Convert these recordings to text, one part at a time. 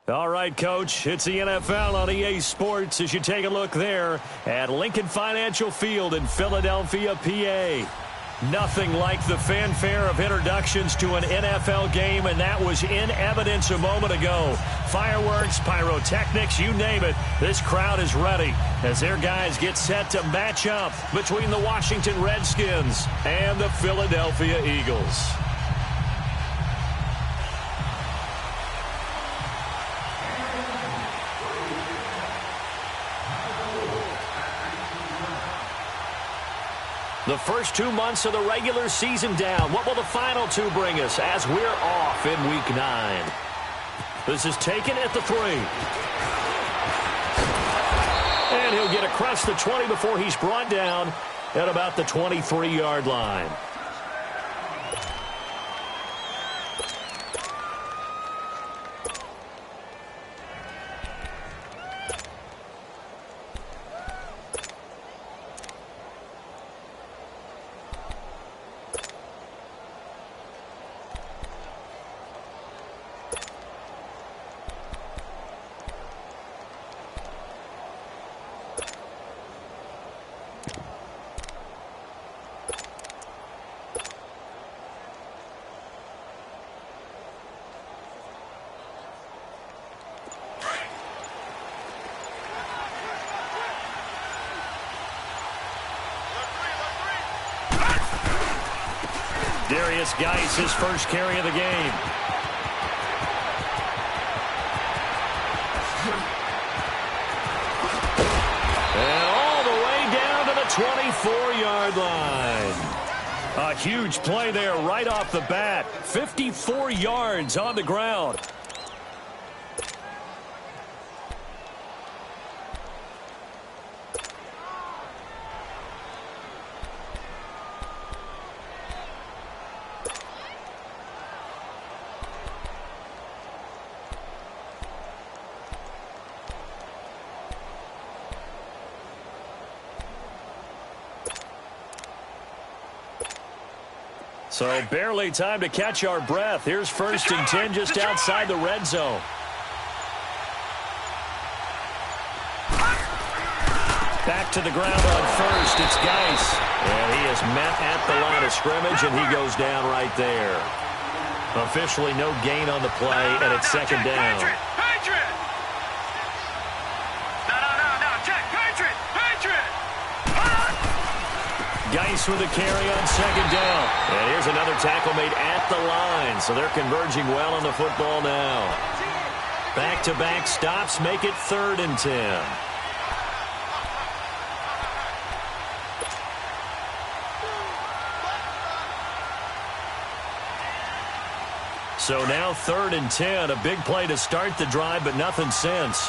All right, Coach, it's the NFL on EA Sports as you take a look there at Lincoln Financial Field in Philadelphia, PA. Nothing like the fanfare of introductions to an NFL game, and that was in evidence a moment ago. Fireworks, pyrotechnics, you name it. This crowd is ready as their guys get set to match up between the Washington Redskins and the Philadelphia Eagles. The first 2 months of the regular season down. What will the final two bring us as we're off in Week 9? This is taken at the 3. And he'll get across the 20 before he's brought down at about the 23-yard line. Darius Geis, his first carry of the game. And all the way down to the 24-yard line. A huge play there right off the bat. 54 yards on the ground. So barely time to catch our breath. Here's 1st and 10 just outside the red zone. Back to the ground on 1st. It's Geis. And he is met at the line of scrimmage, and he goes down right there. Officially no gain on the play, and it's 2nd down. Geis with a carry on 2nd down. And here's another tackle made at the line. So they're converging well on the football now. Back-to-back stops make it 3rd and 10. So now 3rd and 10. A big play to start the drive, but nothing since.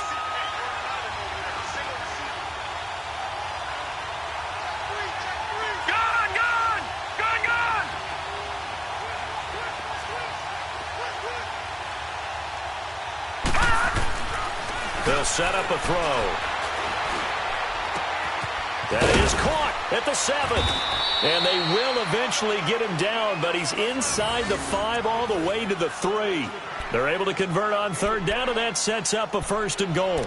They'll set up a throw. That is caught at the 7. And they will eventually get him down, but he's inside the 5 all the way to the 3. They're able to convert on 3rd down, and that sets up a 1st and goal.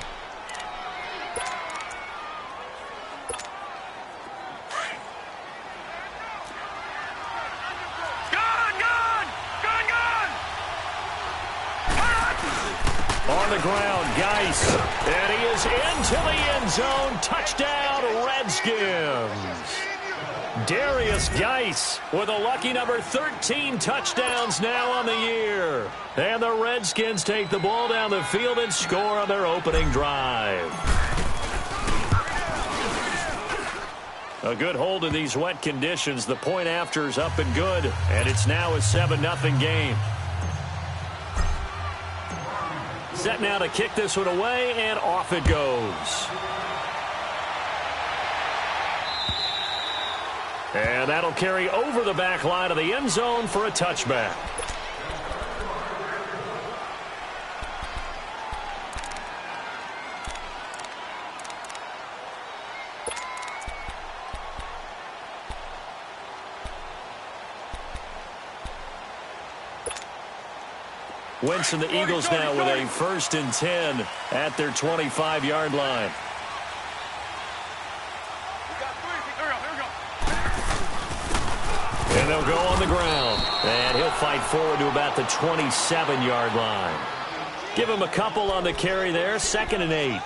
On the ground, Geis. And he is into the end zone. Touchdown, Redskins. Darius Geis with a lucky number 13 touchdowns now on the year. And the Redskins take the ball down the field and score on their opening drive. A good hold in these wet conditions. The point after is up and good. And it's now a 7-0 game. Set now to kick this one away, and off it goes. And that'll carry over the back line of the end zone for a touchback. Wentz and the Eagles now with a 1st and 10 at their 25-yard line. And they'll go on the ground. And he'll fight forward to about the 27-yard line. Give him a couple on the carry there. 2nd and 8.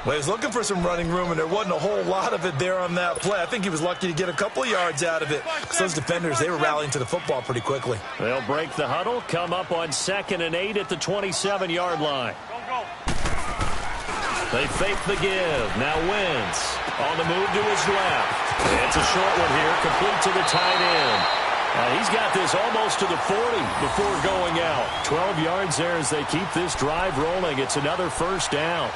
Well, he was looking for some running room, and there wasn't a whole lot of it there on that play. I think he was lucky to get a couple of yards out of it. Because those defenders, they were rallying to the football pretty quickly. They'll break the huddle, come up on 2nd and 8 at the 27-yard line. They fake the give. Now Wentz on the move to his left. It's a short one here, complete to the tight end. He's got this almost to the 40 before going out. 12 yards there as they keep this drive rolling. It's another 1st down.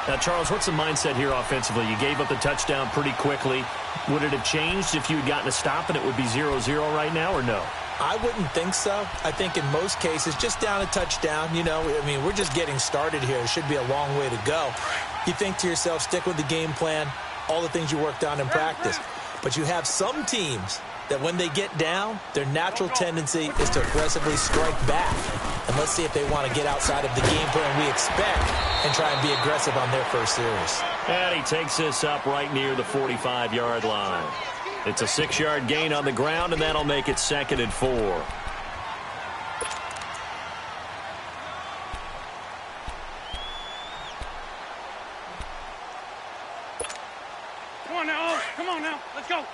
Now, Charles, what's the mindset here offensively? You gave up the touchdown pretty quickly. Would it have changed if you had gotten a stop and it would be 0-0 right now, or no? I wouldn't think so. I think in most cases, just down a touchdown, you know, I mean, we're just getting started here. It should be a long way to go. You think to yourself, stick with the game plan, all the things you worked on in practice. But you have some teams that when they get down, their natural tendency is to aggressively strike back. And let's see if they want to get outside of the game plan we expect and try and be aggressive on their first series. And he takes this up right near the 45-yard line. It's a 6-yard gain on the ground, and that'll make it 2nd and 4. Come on now, let's go.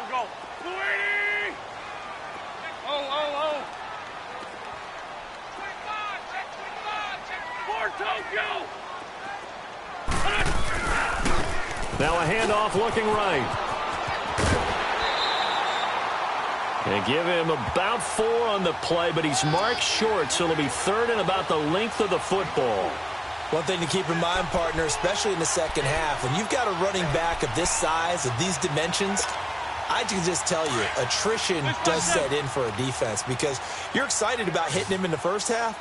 Go. Luigi! Oh. For Tokyo! Now a handoff looking right. They give him about 4 on the play, but he's marked short, so it'll be 3rd and about the length of the football. One thing to keep in mind, partner, especially in the second half, when you've got a running back of this size, of these dimensions, I can just tell you, attrition does set in for a defense because you're excited about hitting him in the first half.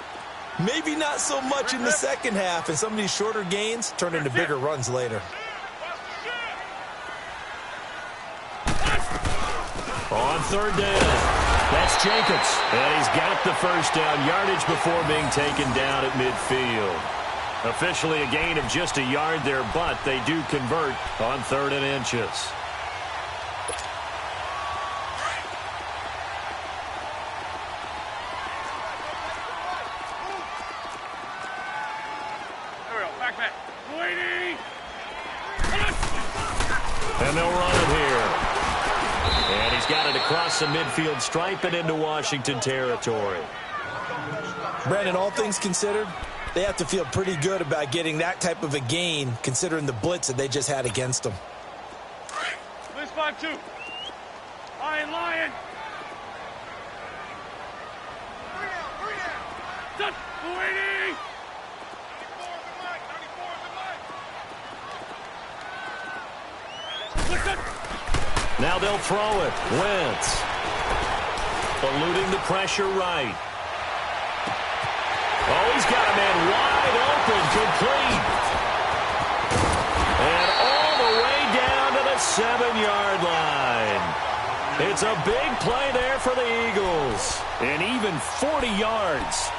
Maybe not so much in the second half, and some of these shorter gains turn into bigger runs later. On 3rd down, that's Jacobs. And he's got the 1st down yardage before being taken down at midfield. Officially a gain of just a yard there, but they do convert on 3rd and inches. And they'll run it here. And he's got it across the midfield stripe and into Washington territory. Brandon, all things considered, they have to feel pretty good about getting that type of a gain considering the blitz that they just had against them. Blitz 5-2. Lion. Touch. Luigi. Now they'll throw it. Wentz eluding the pressure right. Oh, he's got a man wide open, complete. And all the way down to the 7-yard line. It's a big play there for the Eagles. And even 40 yards.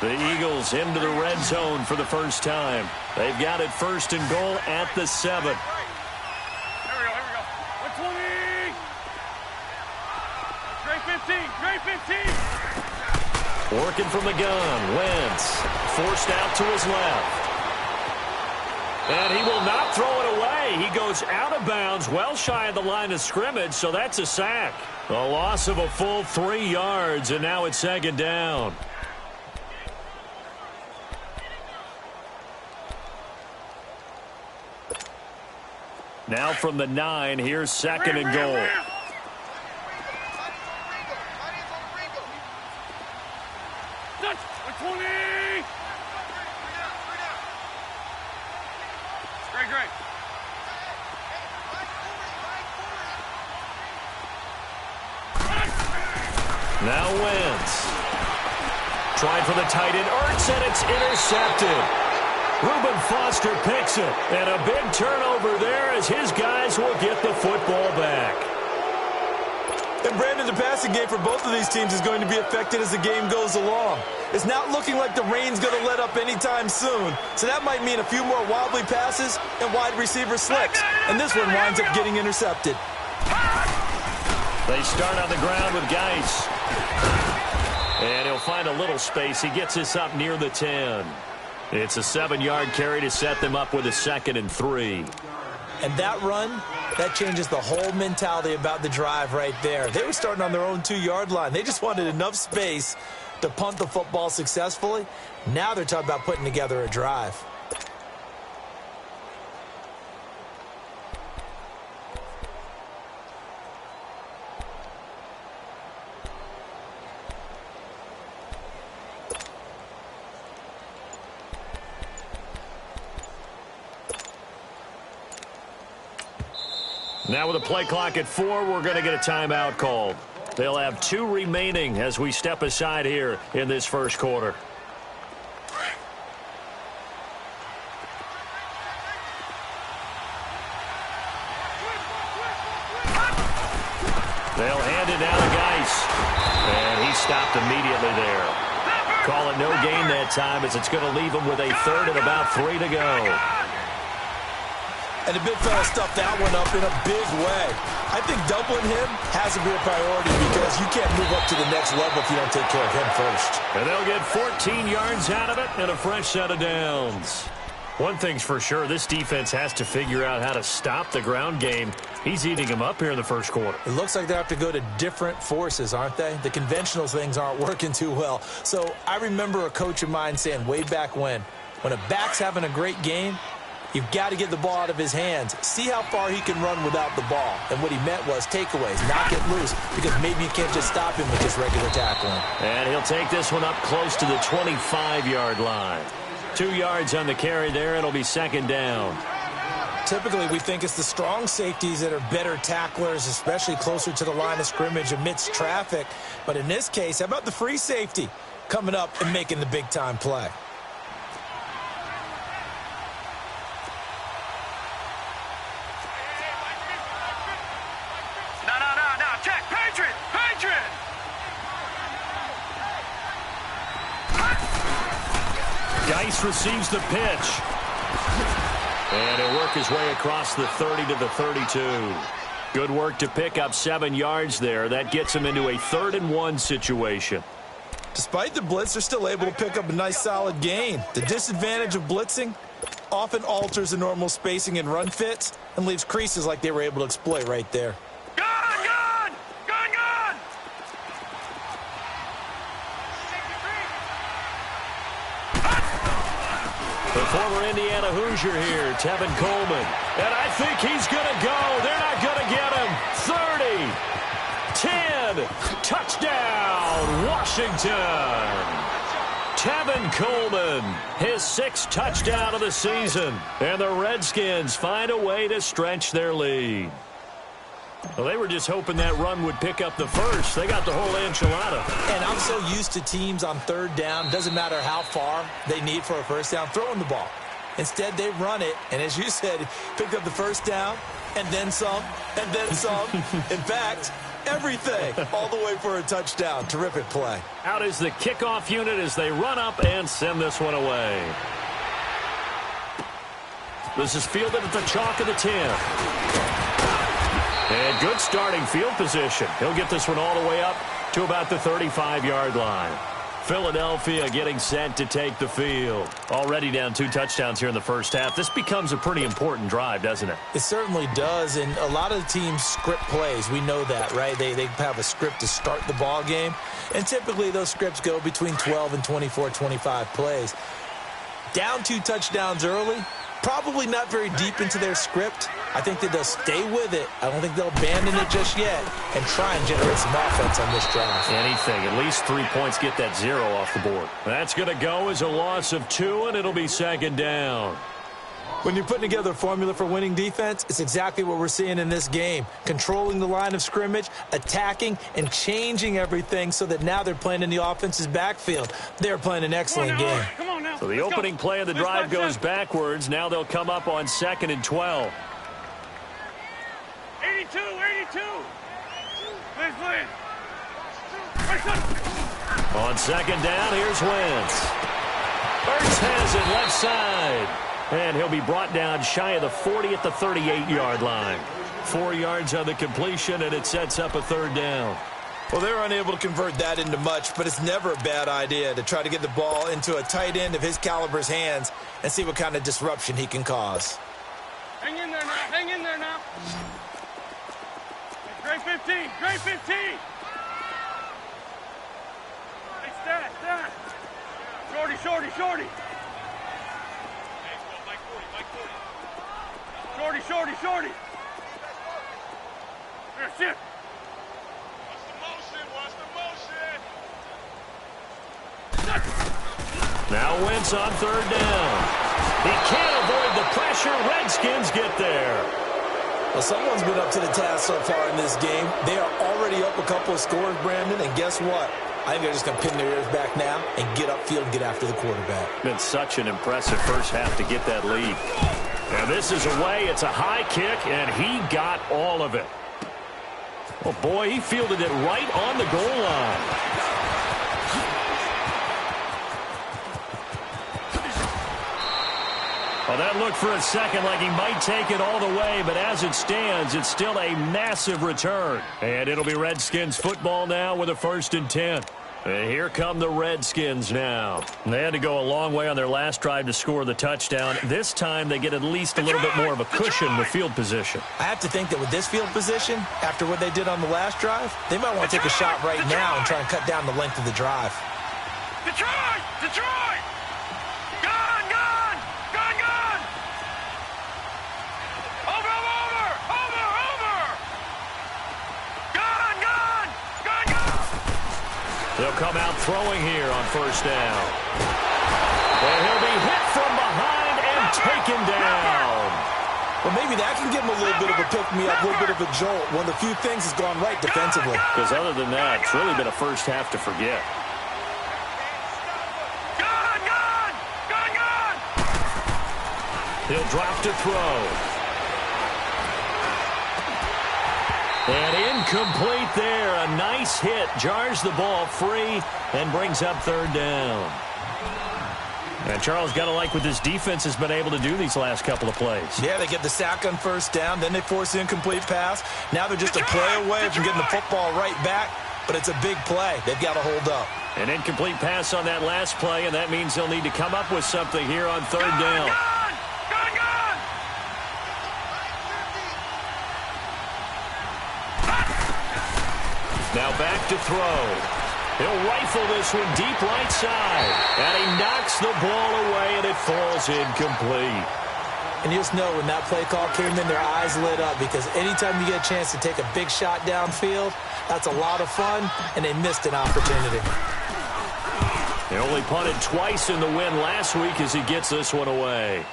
The Eagles into the red zone for the first time. They've got it 1st and goal at the 7. Here we go. 120. Great 15. Working from the gun. Wentz forced out to his left. And he will not throw it away. He goes out of bounds, well shy of the line of scrimmage, so that's a sack. A loss of a full 3 yards, and now it's 2nd down. Now from the 9, here's 2nd and goal. Great. Now Wentz. Trying for the tight end, Ertz, and it's intercepted. Reuben Foster picks it. And a big turnover there as his guys will get the football back. And Brandon, the passing game for both of these teams is going to be affected as the game goes along. It's not looking like the rain's going to let up anytime soon. So that might mean a few more wobbly passes and wide receiver slicks. And this one winds up getting intercepted. They start on the ground with Geis. And he'll find a little space. He gets this up near the 10. It's a 7-yard carry to set them up with a 2nd and 3. And that run, that changes the whole mentality about the drive right there. They were starting on their own 2-yard line. They just wanted enough space to punt the football successfully. Now they're talking about putting together a drive. Now with a play clock at 4, we're going to get a timeout called. They'll have 2 remaining as we step aside here in this first quarter. They'll hand it down to Geis. And he stopped immediately there. Call it no gain that time as it's going to leave him with a 3rd and about 3 to go. And the big fella stuffed that one up in a big way. I think doubling him has to be a priority because you can't move up to the next level if you don't take care of him first. And they'll get 14 yards out of it and a fresh set of downs. One thing's for sure, this defense has to figure out how to stop the ground game. He's eating them up here in the first quarter. It looks like they have to go to different forces, aren't they? The conventional things aren't working too well. So I remember a coach of mine saying way back when a back's having a great game, you've got to get the ball out of his hands. See how far he can run without the ball. And what he meant was takeaways, knock it loose, because maybe you can't just stop him with just regular tackling. And he'll take this one up close to the 25-yard line. 2 yards on the carry there. It'll be 2nd down. Typically, we think it's the strong safeties that are better tacklers, especially closer to the line of scrimmage amidst traffic. But in this case, how about the free safety coming up and making the big-time play? Geis receives the pitch. And he'll work his way across the 30 to the 32. Good work to pick up 7 yards there. That gets him into a 3rd and 1 situation. Despite the blitz, they're still able to pick up a nice solid gain. The disadvantage of blitzing often alters the normal spacing and run fits and leaves creases like they were able to exploit right there. The former Indiana Hoosier here, Tevin Coleman. And I think he's going to go. They're not going to get him. 30, 10, touchdown, Washington. Tevin Coleman, his 6th touchdown of the season. And the Redskins find a way to stretch their lead. Well, they were just hoping that run would pick up the first. They got the whole enchilada. And I'm so used to teams on 3rd down, doesn't matter how far they need for a first down, throwing the ball. Instead, they run it, and as you said, picked up the first down, and then some, and then some. In fact, everything, all the way for a touchdown. Terrific play. Out is the kickoff unit as they run up and send this one away. This is fielded at the chalk of the 10. And good starting field position. He'll get this one all the way up to about the 35-yard line. Philadelphia getting set to take the field. Already down 2 touchdowns here in the first half. This becomes a pretty important drive, doesn't it? It certainly does, and a lot of the teams script plays. We know that, right? They have a script to start the ball game, and typically those scripts go between 12 and 24, 25 plays. Down 2 touchdowns early, probably not very deep into their script. I think that they'll stay with it. I don't think they'll abandon it just yet and try and generate some offense on this drive. Anything. At least 3 points, get that 0 off the board. That's going to go as a loss of 2, and it'll be 2nd down. When you're putting together a formula for winning defense, it's exactly what we're seeing in this game. Controlling the line of scrimmage, attacking, and changing everything so that now they're playing in the offense's backfield. They're playing an excellent game. Come on now. So the opening play of the drive goes backwards. Now they'll come up on 2nd and 12. 82, 82. Please. On 2nd down, here's Wentz. Ertz has it left side. And he'll be brought down shy of the 40 at the 38-yard line. 4 yards on the completion, and it sets up a 3rd down. Well, they're unable to convert that into much, but it's never a bad idea to try to get the ball into a tight end of his caliber's hands and see what kind of disruption he can cause. Hang in there now. Hang in there now. Great 15. Great 15. Hey, stat. Shorty. Shorty. Here, sit. What's the motion? Now Wentz on 3rd down. He can't avoid the pressure. Redskins get there. Well, someone's been up to the task so far in this game. They are already up a couple of scores, Brandon, and guess what? I think they're just going to pin their ears back now and get upfield and get after the quarterback. Been such an impressive first half to get that lead. And this is away. It's a high kick, and he got all of it. Oh, boy, he fielded it right on the goal line. Well, that looked for a second like he might take it all the way, but as it stands, it's still a massive return. And it'll be Redskins football now with a 1st and 10. And here come the Redskins now. They had to go a long way on their last drive to score the touchdown. This time they get at least a little bit more of a cushion with field position. I have to think that with this field position, after what they did on the last drive, they might want to take a shot right now and try and cut down the length of the drive. Detroit! Gone! They'll come out throwing here on 1st down. And he'll be hit from behind and taken down. Well, maybe that can give him a little bit of a pick-me-up, a little bit of a jolt. One of the few things has gone right defensively. Because other than that, it's really been a first half to forget. He'll drop to throw. And incomplete there. A nice hit. Jars the ball free and brings up 3rd down. And Charles, got to like what this defense has been able to do these last couple of plays. Yeah, they get the sack on 1st down. Then they force the incomplete pass. Now they're just a play away from getting the football right back. But it's a big play. They've got to hold up. An incomplete pass on that last play, and that means they'll need to come up with something here on 3rd down. Now back to throw. He'll rifle this one deep right side. And he knocks the ball away, and it falls incomplete. And you just know when that play call came in, their eyes lit up, because anytime you get a chance to take a big shot downfield, that's a lot of fun, and they missed an opportunity. They only punted twice in the win last week as he gets this one away.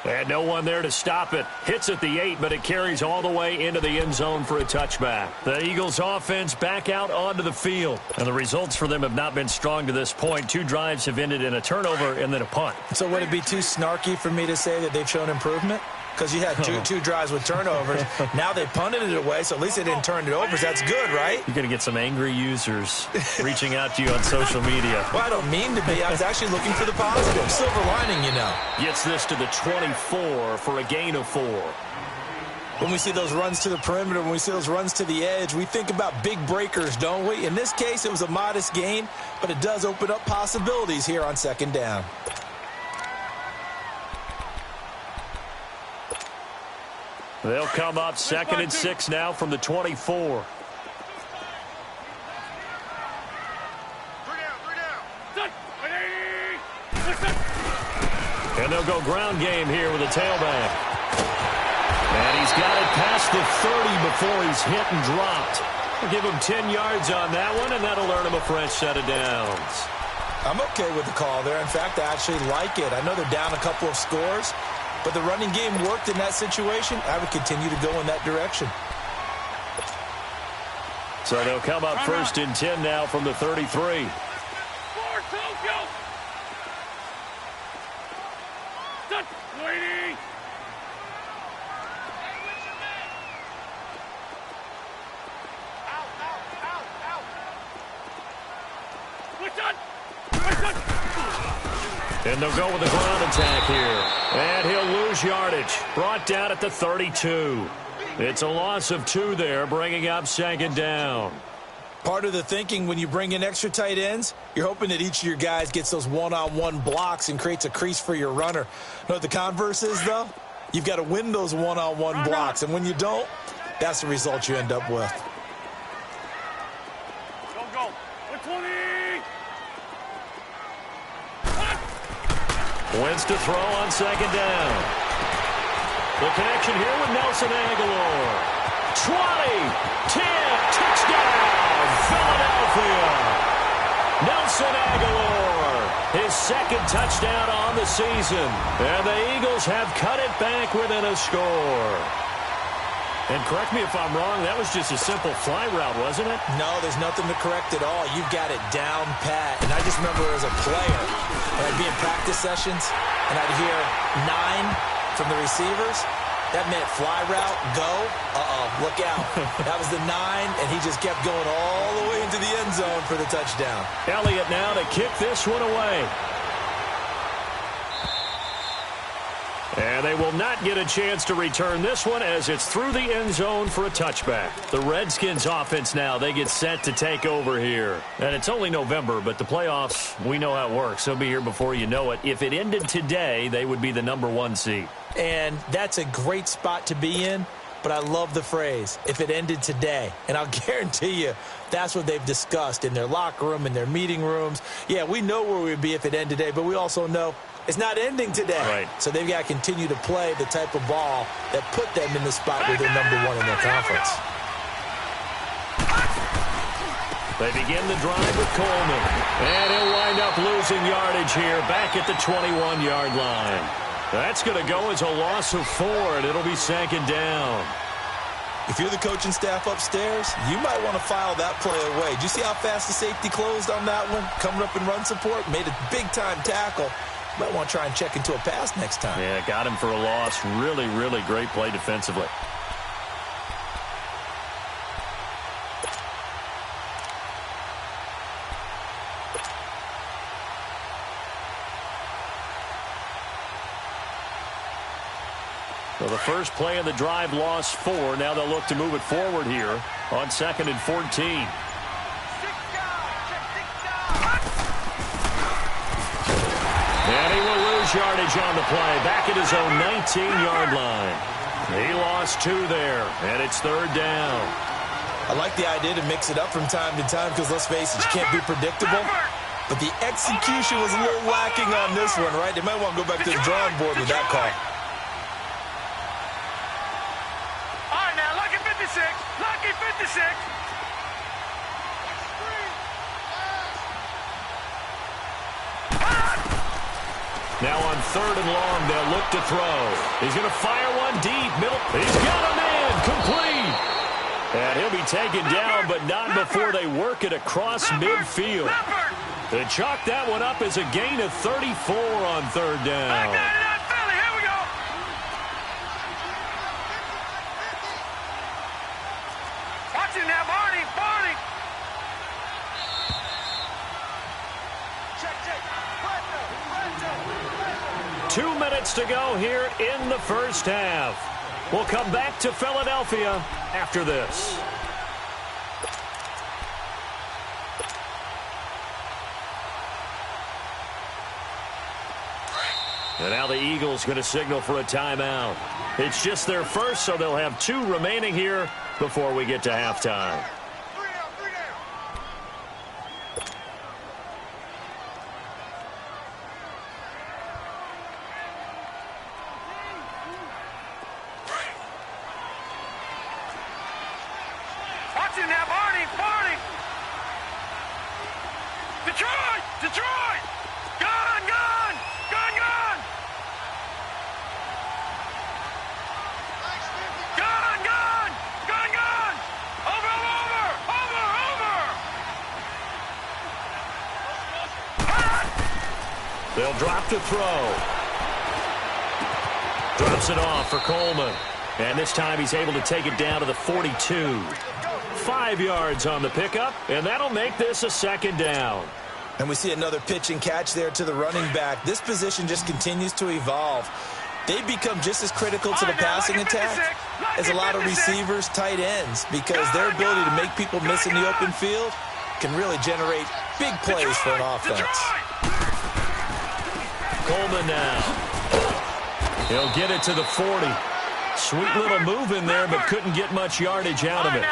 And no one there to stop it. Hits at the 8, but it carries all the way into the end zone for a touchback. The Eagles offense back out onto the field. And the results for them have not been strong to this point. 2 drives have ended in a turnover and then a punt. So would it be too snarky for me to say that they've shown improvement? Because you had two drives with turnovers. Now they punted it away, so at least they didn't turn it over. So that's good, right? You're going to get some angry users reaching out to you on social media. Well, I don't mean to be. I was actually looking for the positive. Silver lining, you know. Gets this to the 24 for a gain of 4. When we see those runs to the perimeter, when we see those runs to the edge, we think about big breakers, don't we? In this case, it was a modest gain, but it does open up possibilities here on 2nd down. They'll come up 2nd and 6 now from the 24. And they'll go ground game here with a tailback. And he's got it past the 30 before he's hit and dropped. We'll give him 10 yards on that one, and that'll earn him a fresh set of downs. I'm okay with the call there. In fact, I actually like it. I know they're down a couple of scores, but the running game worked in that situation. I would continue to go in that direction. So they'll come up 1st and 10 now from the 33. And they'll go with the ground attack here. And he'll lose yardage. Brought down at the 32. It's a loss of 2 there, bringing up 2nd down. Part of the thinking when you bring in extra tight ends, you're hoping that each of your guys gets those one-on-one blocks and creates a crease for your runner. You know what the converse is, though? You've got to win those one-on-one blocks, and when you don't, that's the result you end up with. Go. 120. Wins to throw on 2nd down. The connection here with Nelson Aguilar. 20, 10, touchdown, Philadelphia. Nelson Aguilar, his 2nd touchdown on the season. And the Eagles have cut it back within a score. And correct me if I'm wrong, that was just a simple fly route, wasn't it? No, there's nothing to correct at all. You've got it down pat. And I just remember as a player, when I'd be in practice sessions, and I'd hear 9 from the receivers. That meant fly route, go, look out. That was the 9, and he just kept going all the way into the end zone for the touchdown. Elliott now to kick this one away. And they will not get a chance to return this one as it's through the end zone for a touchback. The Redskins offense now, they get set to take over here. And it's only November, but the playoffs, we know how it works. They'll be here before you know it. If it ended today, they would be the #1 seed. And that's a great spot to be in, but I love the phrase, if it ended today. And I'll guarantee you that's what they've discussed in their locker room, in their meeting rooms. Yeah, we know where we'd be if it ended today, but we also know it's not ending today. Right. So they've got to continue to play the type of ball that put them in the spot where they're #1 in their conference. They begin the drive with Coleman. And he'll wind up losing yardage here back at the 21-yard line. That's going to go as a loss of 4, and it'll be 2nd down. If you're the coaching staff upstairs, you might want to file that play away. Did you see how fast the safety closed on that one? Coming up in run support, made a big-time tackle. Might want to try and check into a pass next time. Yeah, got him for a loss. Really, really great play defensively. So the first play of the drive lost 4. Now they'll look to move it forward here on 2nd and 14. And he will lose yardage on the play. Back at his own 19-yard line. He lost 2 there, and it's 3rd down. I like the idea to mix it up from time to time because, let's face it, you can't be predictable. But the execution was a little lacking on this one, right? They might want to go back to the drawing board with that call. All right, now, lucky 56. Lucky 56. Now on 3rd and long, they'll look to throw. He's going to fire one deep. Middle. He's got a man. Complete. And he'll be taken down, but not before they work it across midfield. They chalk that one up as a gain of 34 on 3rd down. Here we go. Watch it now, Barney. Barney. Check. 2 minutes to go here in the first half. We'll come back to Philadelphia after this. And now the Eagles going to signal for a timeout. It's just their first, so they'll have 2 remaining here before we get to halftime. Watch it now, Barney. Barney. Detroit. Detroit. Gone. Gone. Gone. Gone. Gone. Gone. Gone. Gone. Over. Over. Over. Over. They'll drop to throw. Drops it off for Coleman. And this time he's able to take it down to the 42. 5 yards on the pickup, and that'll make this a 2nd down. And we see another pitch and catch there to the running back. This position just continues to evolve. They become just as critical to the passing attack as a lot of receivers, tight ends, because their ability to make people miss in the open field can really generate big plays for an offense. Coleman now. He'll get it to the 40. Sweet little move in there, but couldn't get much yardage out of it.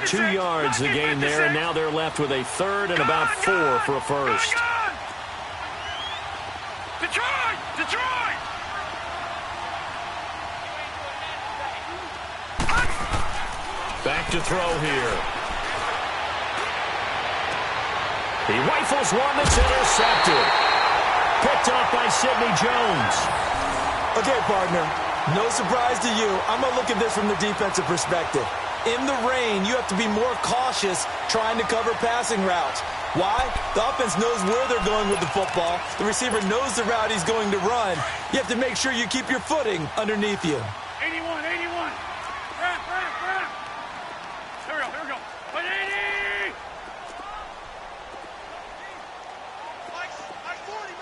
2 yards the gain there, and now they're left with a third and about 4 for a first. Detroit! Detroit! Back to throw here. He rifles one that's intercepted. Picked off by Sidney Jones. Okay, partner, no surprise to you. I'm going to look at this from the defensive perspective. In the rain, you have to be more cautious trying to cover passing routes. Why? The offense knows where they're going with the football. The receiver knows the route he's going to run. You have to make sure you keep your footing underneath you. 81, 81. Wrap. Here we go. 180. Mike's 40.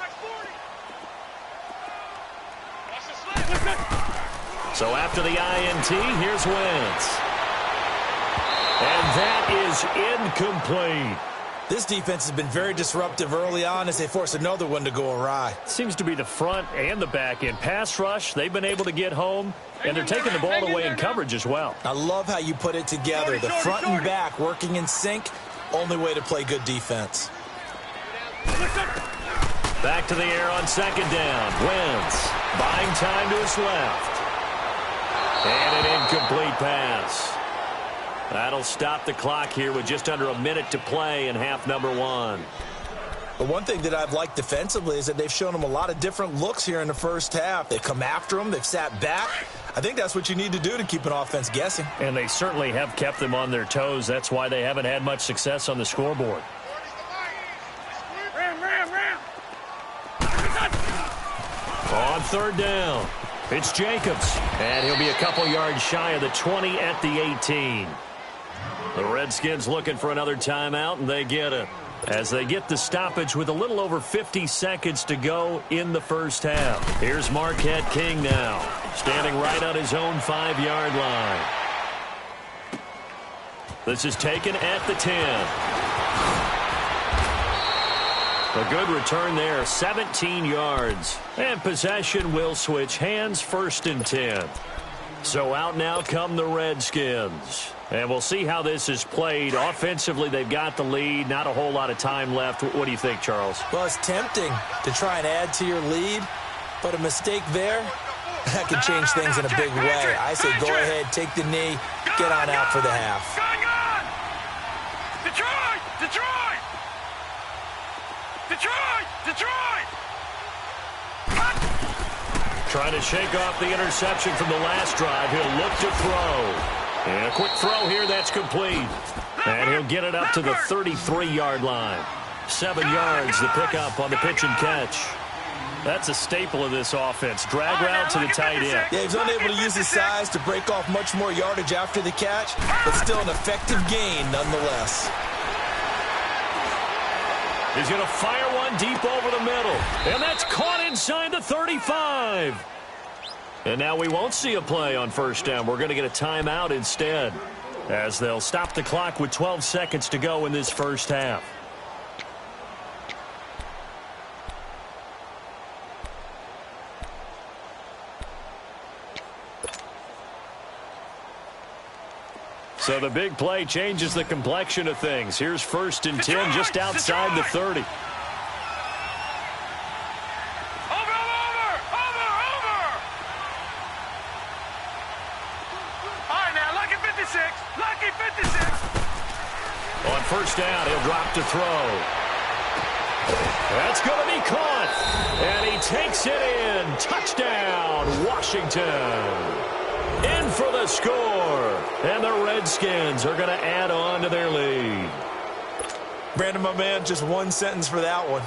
Watch the slip. So after the INT, here's Wentz. And that is incomplete. This defense has been very disruptive early on as they force another one to go awry. Seems to be the front and the back end. Pass rush, they've been able to get home, and they're taking the ball away in coverage as well. I love how you put it together. The front and back working in sync, only way to play good defense. Back to the air on second down. Wentz buying time to his left. And an incomplete pass. That'll stop the clock here with just under a minute to play in half number 1. The one thing that I've liked defensively is that they've shown them a lot of different looks here in the first half. They come after them. They've sat back. I think that's what you need to do to keep an offense guessing. And they certainly have kept them on their toes. That's why they haven't had much success on the scoreboard. Ram. On third down, it's Jacobs. And he'll be a couple yards shy of the 20 at the 18. The Redskins looking for another timeout, and they get it. As they get the stoppage with a little over 50 seconds to go in the first half. Here's Marquette King now, standing right on his own 5-yard line. This is taken at the 10. A good return there, 17 yards. And possession will switch hands, 1st and 10. So out now come the Redskins. And we'll see how this is played. Offensively, they've got the lead. Not a whole lot of time left. What do you think, Charles? Well, it's tempting to try and add to your lead, but a mistake there, that can change things in a big way. I say go ahead, take the knee, get on out for the half. Detroit! Trying to shake off the interception from the last drive. He'll look to throw. And a quick throw here, that's complete. And he'll get it up to the 33-yard line. 7 yards, the pickup on the pitch and catch. That's a staple of this offense. Drag route to the tight end. Yeah, he's unable to use his size to break off much more yardage after the catch, but still an effective gain nonetheless. He's going to fire one deep over the middle. And that's caught inside the 35. And now we won't see a play on first down. We're going to get a timeout instead, as they'll stop the clock with 12 seconds to go in this first half. So the big play changes the complexion of things. Here's 1st and 10 just outside the 30. Over! All right, now, lucky 56. On first down, he'll drop to throw. That's going to be caught. And he takes it in. Touchdown, Washington. In for the score. And the Redskins are going to add on to their lead. Brandon, my man, just one sentence for that one.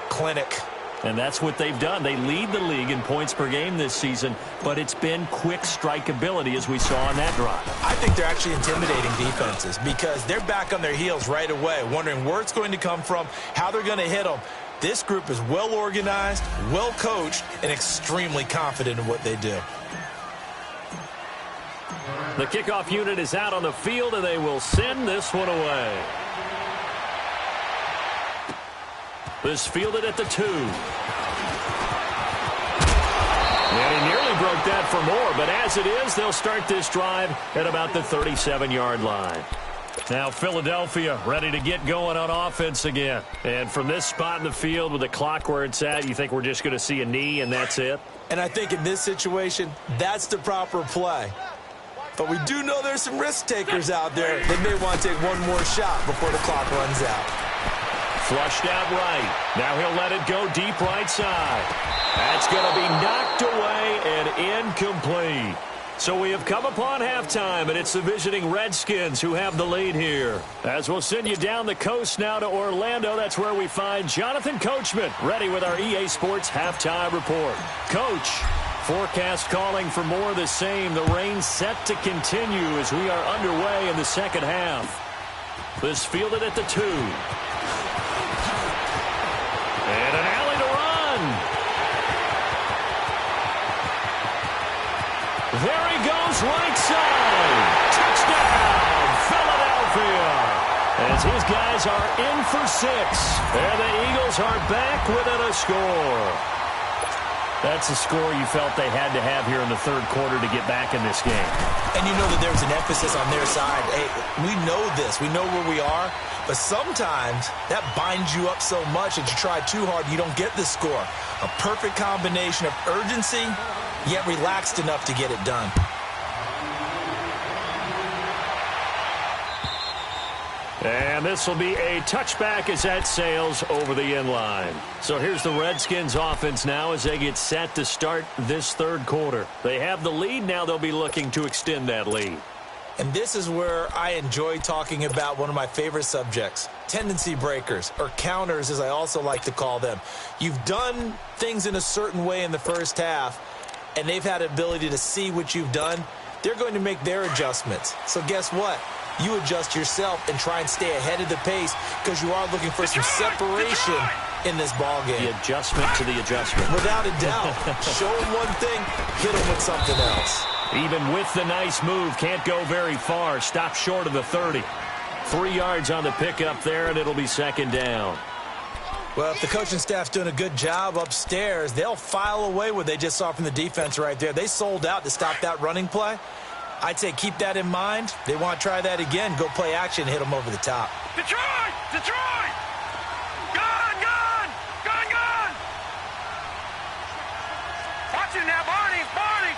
Clinic. And that's what they've done. They lead the league in points per game this season, but it's been quick strike ability as we saw on that drive. I think they're actually intimidating defenses because they're back on their heels right away, wondering where it's going to come from, how they're going to hit them. This group is well organized, well coached, and extremely confident in what they do. The kickoff unit is out on the field, and they will send this one away. This fielded at the 2. And he nearly broke that for more, but as it is, they'll start this drive at about the 37-yard line. Now Philadelphia ready to get going on offense again. And from this spot in the field with the clock where it's at, you think we're just going to see a knee and that's it? And I think in this situation, that's the proper play. But we do know there's some risk takers out there that may want to take one more shot before the clock runs out. Flushed out right. Now he'll let it go deep right side. That's going to be knocked away and incomplete. So we have come upon halftime, and it's the visiting Redskins who have the lead here. As we'll send you down the coast now to Orlando, that's where we find Jonathan Coachman ready with our EA Sports halftime report. Coach, forecast calling for more of the same. The rain set to continue as we are underway in the second half. This fielded at the 2. And an alley to run. There he goes, right side. Touchdown, Philadelphia. As his guys are in for 6. And the Eagles are back within a score. That's a score you felt they had to have here in the third quarter to get back in this game. And you know that there's an emphasis on their side. Hey, we know this. We know where we are. But sometimes that binds you up so much that you try too hard, you don't get the score. A perfect combination of urgency, yet relaxed enough to get it done. And this will be a touchback as that sails over the end line. So here's the Redskins offense now as they get set to start this third quarter. They have the lead. Now they'll be looking to extend that lead. And this is where I enjoy talking about one of my favorite subjects, tendency breakers, or counters as I also like to call them. You've done things in a certain way in the first half, and they've had the ability to see what you've done. They're going to make their adjustments. So guess what? You adjust yourself and try and stay ahead of the pace because you are looking for some separation in this ball game. The adjustment to the adjustment. Without a doubt. Show them one thing, hit them with something else. Even with the nice move, can't go very far. Stop short of the 30. 3 yards on the pickup there, and it'll be second down. Well, if the coaching staff's doing a good job upstairs, they'll file away what they just saw from the defense right there. They sold out to stop that running play. I'd say keep that in mind. They want to try that again. Go play action, hit them over the top. Detroit! Detroit! Gone! Gone! Gone! Gone! Watch it now, Barney! Barney!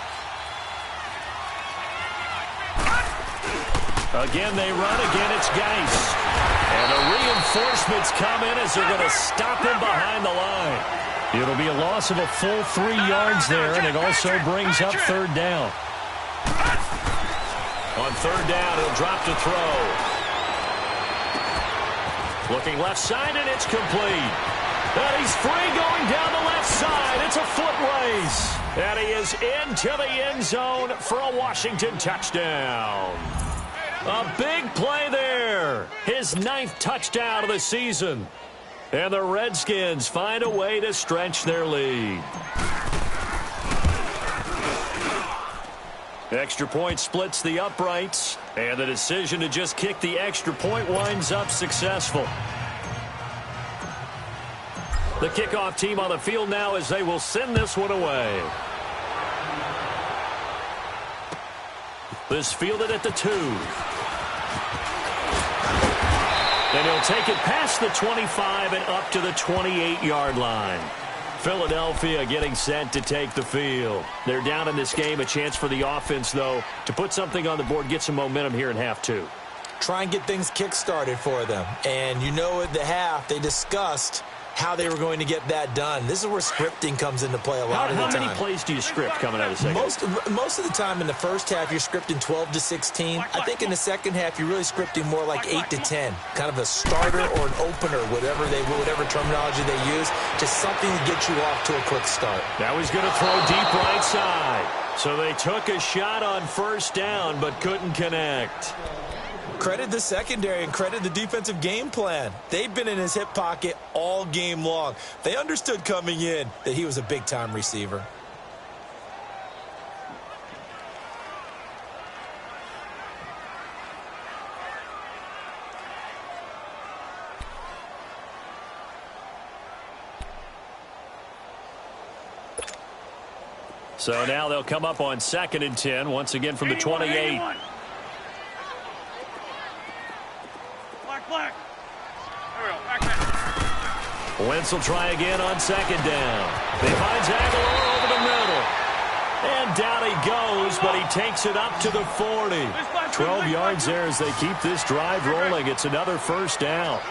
Again, they run. Again, it's Geis. And the reinforcements come in as they're going to stop him behind the line. It'll be a loss of a full 3 yards there, and it also brings up third down. On third down, he'll drop to throw. Looking left side, and it's complete. And he's free going down the left side. It's a foot race. And he is into the end zone for a Washington touchdown. A big play there. His 9th touchdown of the season. And the Redskins find a way to stretch their lead. Extra point splits the uprights. And the decision to just kick the extra point winds up successful. The kickoff team on the field now as they will send this one away. This fielded at the 2. Then he'll take it past the 25 and up to the 28-yard line. Philadelphia getting set to take the field. They're down in this game. A chance for the offense, though, to put something on the board, get some momentum here in half 2. Try and get things kick-started for them. And you know at the half they discussed how they were going to get that done. This is where scripting comes into play a lot of the time. How many plays do you script coming out of the second? Most of the time in the first half, you're scripting 12 to 16. I think in the second half, you're really scripting more like 8 to 10. Kind of a starter or an opener, whatever terminology they use. Just something to get you off to a quick start. Now he's going to throw deep right side. So they took a shot on first down, but couldn't connect. Credit the secondary and credit the defensive game plan. They've been in his hip pocket all game long. They understood coming in that he was a big-time receiver. So now they'll come up on 2nd and 10, once again from the 28. Black. There we go. Back. Wentz will try again on 2nd down. He finds Aguilar over the middle. And down he goes, but he takes it up to the 40. 12 yards there as they keep this drive rolling. It's another first down.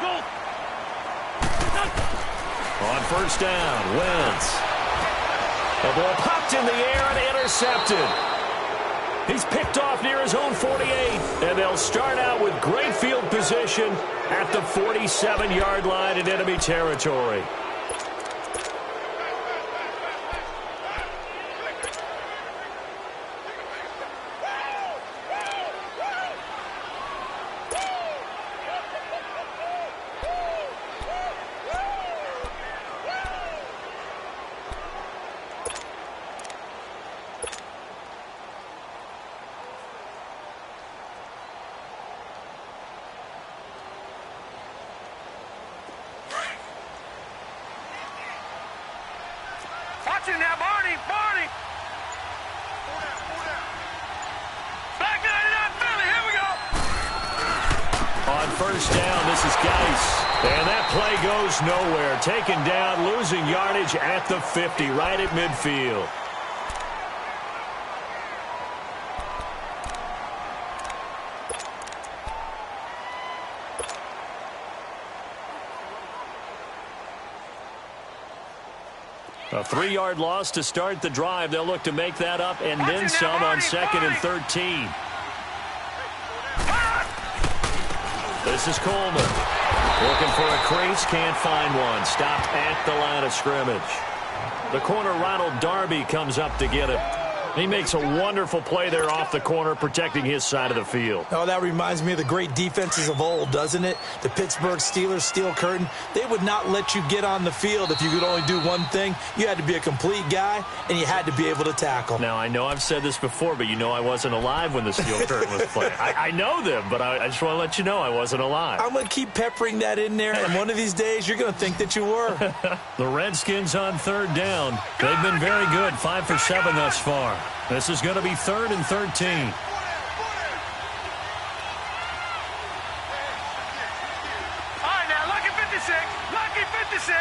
Go. On first down, Wentz. The ball popped in the air and intercepted. He's picked off near his own 48, and they'll start out with great field position at the 47-yard line in enemy territory. Watching now, Barney. Back in that Philly. Here we go. On first down, this is Geis. And that play goes nowhere. Taken down, losing yardage at the 50, right at midfield. A 3-yard loss to start the drive. They'll look to make that up and then some on 2nd and 13. This is Coleman. Looking for a crease, can't find one. Stopped at the line of scrimmage. The corner, Ronald Darby, comes up to get him. He makes a wonderful play there off the corner, protecting his side of the field. Oh, that reminds me of the great defenses of old, doesn't it? The Pittsburgh Steelers steel curtain. They would not let you get on the field if you could only do one thing. You had to be a complete guy, and you had to be able to tackle. Now, I know I've said this before, but you know I wasn't alive when the steel curtain was playing. I know them, but I just want to let you know I wasn't alive. I'm going to keep peppering that in there, and one of these days you're going to think that you were. The Redskins on 3rd down. They've been very good, 5 for 7 thus far. This is going to be 3rd and 13. All right, now, lucky 56. Lucky 56.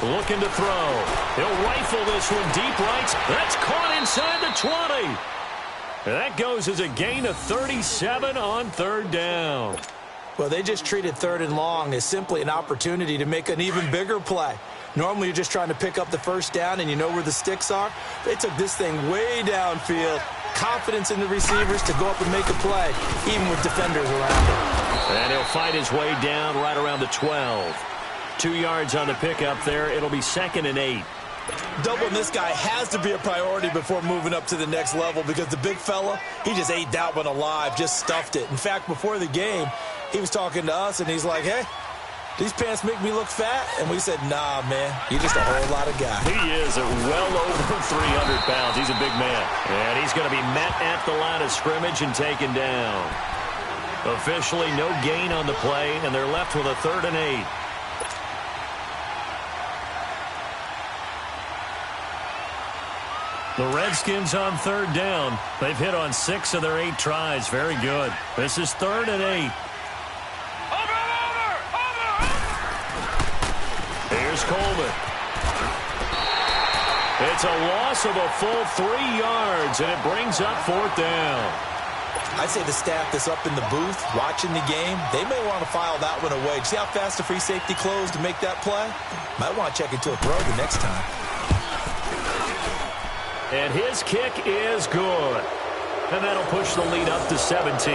Looking to throw. He'll rifle this one deep right. That's caught inside the 20. That goes as a gain of 37 on 3rd down. Well, they just treated 3rd and long as simply an opportunity to make an even bigger play. Normally, you're just trying to pick up the first down and you know where the sticks are. They took this thing way downfield. Confidence in the receivers to go up and make a play, even with defenders around him. And he'll fight his way down right around the 12. 2 yards on the pickup there. It'll be 2nd and 8. Doubling this guy has to be a priority before moving up to the next level because the big fella, he just ate that one alive, just stuffed it. In fact, before the game, he was talking to us, and he's like, hey, these pants make me look fat? And we said, nah, man, you're just a whole lot of guy. He is at well over 300 pounds. He's a big man. And he's going to be met at the line of scrimmage and taken down. Officially, no gain on the play, and they're left with a 3rd and 8. The Redskins on 3rd down. They've hit on 6 of their 8 tries. Very good. This is 3rd and 8. is Coleman. It's a loss of a full 3 yards, and it brings up 4th down. I'd say the staff that's up in the booth watching the game, they may want to file that one away. See how fast the free safety closed to make that play? Might want to check into a throw the next time. And his kick is good. And that'll push the lead up to 17.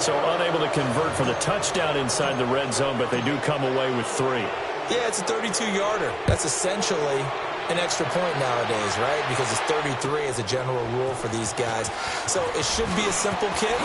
So unable to convert for the touchdown inside the red zone, but they do come away with 3. Yeah, it's a 32-yarder. That's essentially an extra point nowadays, right? Because it's 33 as a general rule for these guys. So it should be a simple kick.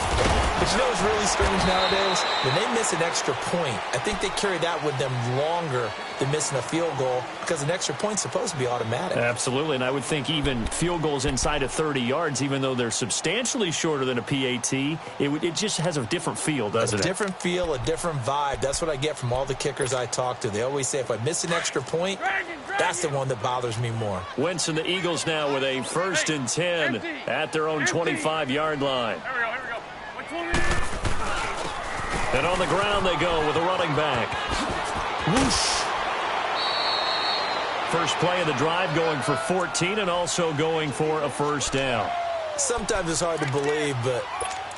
But you know what's really strange nowadays? When they miss an extra point, I think they carry that with them longer than missing a field goal because an extra point's supposed to be automatic. Absolutely, and I would think even field goals inside of 30 yards, even though they're substantially shorter than a PAT, it just has a different feel, doesn't it? A different feel, a different vibe. That's what I get from all the kickers I talk to. They always say if I miss an extra point, that's the one that bothers me more. Wentz and the Eagles now with a 1st and 10 at their own 25-yard line. Here we go. And on the ground they go with a running back. Whoosh. First play of the drive going for 14 and also going for a 1st down. Sometimes it's hard to believe, but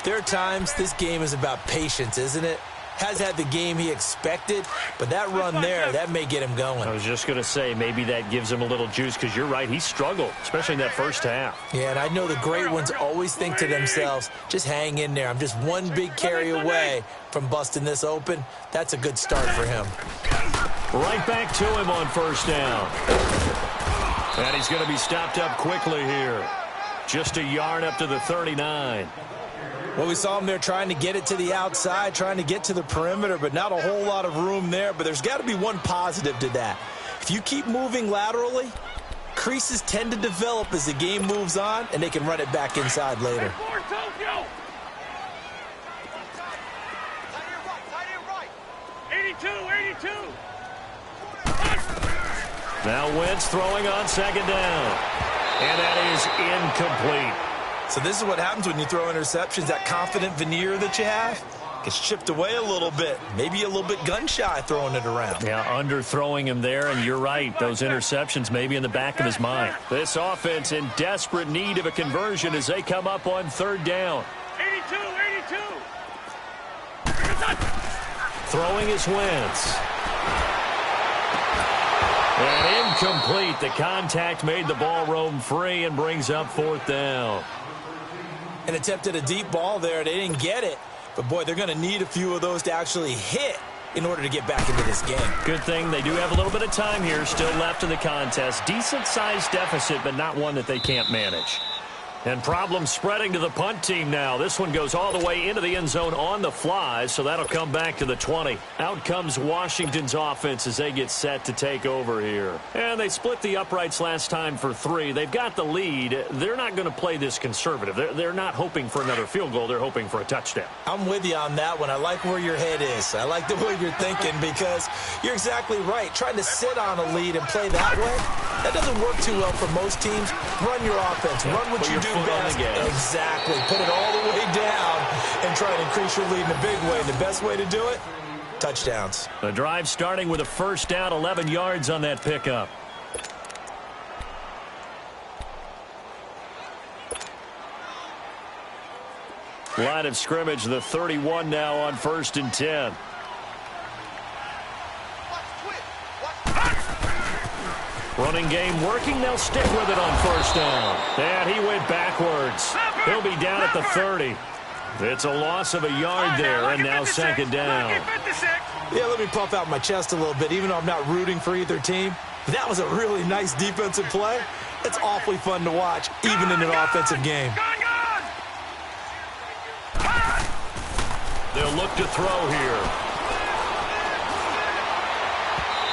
there are times this game is about patience, isn't it? Has had the game he expected, but that run there, that may get him going. I was just going to say, maybe that gives him a little juice because you're right, he struggled, especially in that first half. Yeah, and I know the great ones always think to themselves, just hang in there. I'm just one big carry away from busting this open. That's a good start for him. Right back to him on 1st down. And he's going to be stopped up quickly here. Just a yard up to the 39. Well, we saw him there trying to get it to the outside, trying to get to the perimeter, but not a whole lot of room there. But there's got to be one positive to that. If you keep moving laterally, creases tend to develop as the game moves on, and they can run it back inside later. Tokyo. 82. Now Wentz throwing on 2nd down. And that is incomplete. So this is what happens when you throw interceptions. That confident veneer that you have gets chipped away a little bit. Maybe a little bit gun-shy throwing it around. Yeah, underthrowing him there, and you're right. Those interceptions may be in the back of his mind. This offense in desperate need of a conversion as they come up on 3rd down. 82. Throwing is Wentz. And incomplete. The contact made the ball roam free and brings up 4th down. An attempt at a deep ball there. They didn't get it. But, boy, they're going to need a few of those to actually hit in order to get back into this game. Good thing they do have a little bit of time here still left in the contest. Decent-sized deficit, but not one that they can't manage. And problems spreading to the punt team now. This one goes all the way into the end zone on the fly, so that'll come back to the 20. Out comes Washington's offense as they get set to take over here. And they split the uprights last time for 3. They've got the lead. They're not going to play this conservative. They're not hoping for another field goal. They're hoping for a touchdown. I'm with you on that one. I like where your head is. I like the way you're thinking because you're exactly right. Trying to sit on a lead and play that way, that doesn't work too well for most teams. Run your offense. Run what you do best. Exactly. Put it all the way down and try to increase your lead in a big way. And the best way to do it, touchdowns. The drive starting with a 1st down, 11 yards on that pickup. Line of scrimmage, the 31 now on 1st and 10. Running game working. They'll stick with it on 1st down. And he went backwards. He'll be down at the 30. It's a loss of a yard there, and now 2nd down. Yeah, let me puff out my chest a little bit, even though I'm not rooting for either team. That was a really nice defensive play. It's awfully fun to watch, even in an offensive game. They'll look to throw here.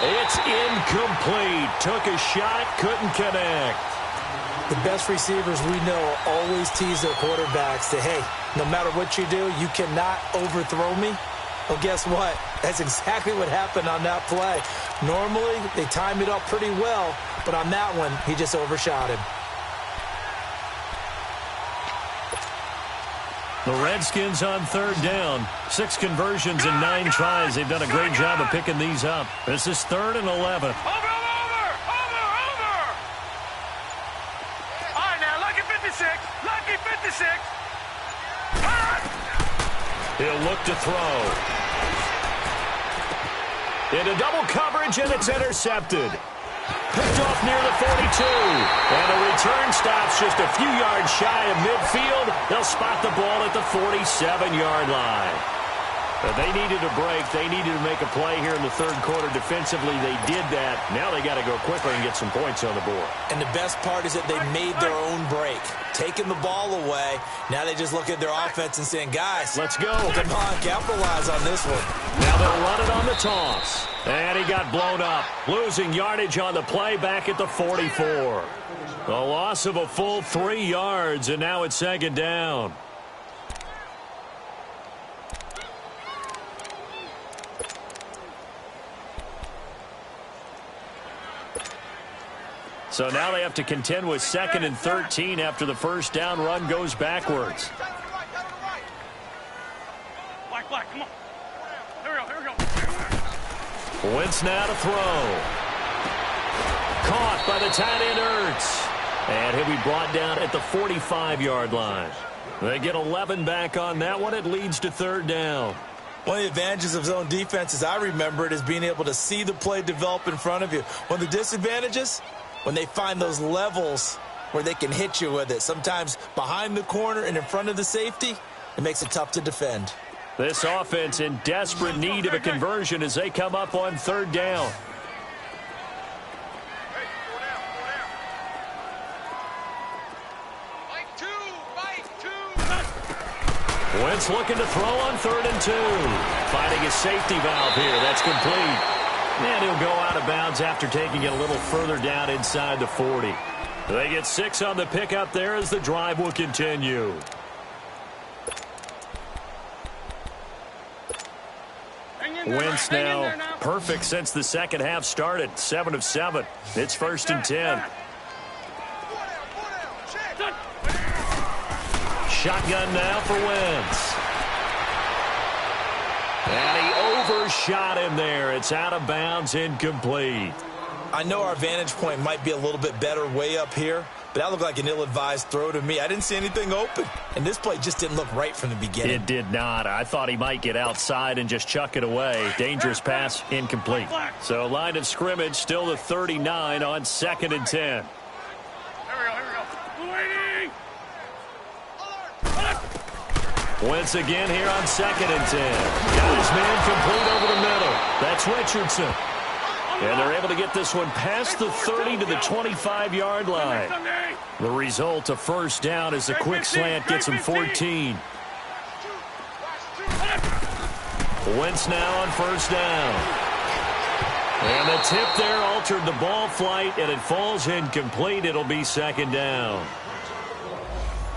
It's incomplete. Took a shot, couldn't connect. The best receivers we know always tease their quarterbacks that, hey, no matter what you do, you cannot overthrow me. Well, guess what? That's exactly what happened on that play. Normally, they time it up pretty well, but on that one, he just overshot him. The Redskins on third down. 6 conversions in 9 tries. They've done a great job of picking these up. This is 3rd and 11. Over! All right, now, lucky 56. Lucky 56. He'll look to throw. Into double coverage, and it's intercepted. Picked off near the 42. And the return stops just a few yards shy of midfield. They'll spot the ball at the 47-yard line. But they needed a break. They needed to make a play here in the third quarter. Defensively, they did that. Now they got to go quickly and get some points on the board. And the best part is that they made their own break. Taking the ball away. Now they just look at their offense and saying, guys, let's go. Come on, capitalize on this one. Now they'll run it on the toss. And he got blown up. Losing yardage on the play back at the 44. A loss of a full 3 yards, and now it's 2nd down. So now they have to contend with 2nd and 13 after the first down run goes backwards. Black, come on. Here we go. Wentz now to throw. Caught by the tight end Ertz. And he'll be brought down at the 45-yard line. They get 11 back on that one. It leads to 3rd down. One of the advantages of zone defense, as I remember it, is being able to see the play develop in front of you. One of the disadvantages, when they find those levels where they can hit you with it, sometimes behind the corner and in front of the safety, it makes it tough to defend. This offense in desperate need of a conversion as they come up on 3rd down. Wentz looking to throw on 3rd and 2. Finding a safety valve here. That's complete. And he'll go out of bounds after taking it a little further down inside the 40. They get 6 on the pickup there as the drive will continue. Wentz now perfect since the second half started. 7 of 7. It's 1st and 10. Shotgun now for Wentz. And he overshot him there. It's out of bounds, incomplete. I know our vantage point might be a little bit better way up here, but that looked like an ill-advised throw to me. I didn't see anything open, and this play just didn't look right from the beginning. It did not. I thought he might get outside and just chuck it away. Dangerous pass, incomplete. So line of scrimmage still the 39 on 2nd and 10. Here we go. Waiting. Wentz again here on 2nd and 10. Got his man complete over the middle. That's Richardson. And they're able to get this one past the 30 to the 25-yard line. The result, a 1st down as a quick slant gets him 14. Wentz now on 1st down. And the tip there altered the ball flight, and it falls incomplete. It'll be 2nd down.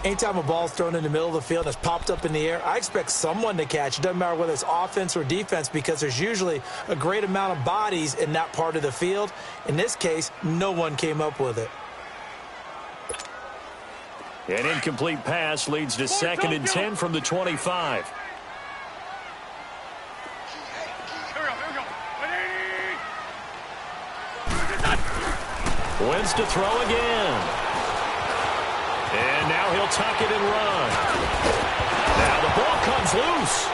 Anytime a ball's thrown in the middle of the field and it's popped up in the air, I expect someone to catch. It doesn't matter whether it's offense or defense because there's usually a great amount of bodies in that part of the field. In this case, no one came up with it. An incomplete pass leads to 2nd and 10 from the 25. Wentz to throw again. And now he'll tuck it and run. Now the ball comes loose.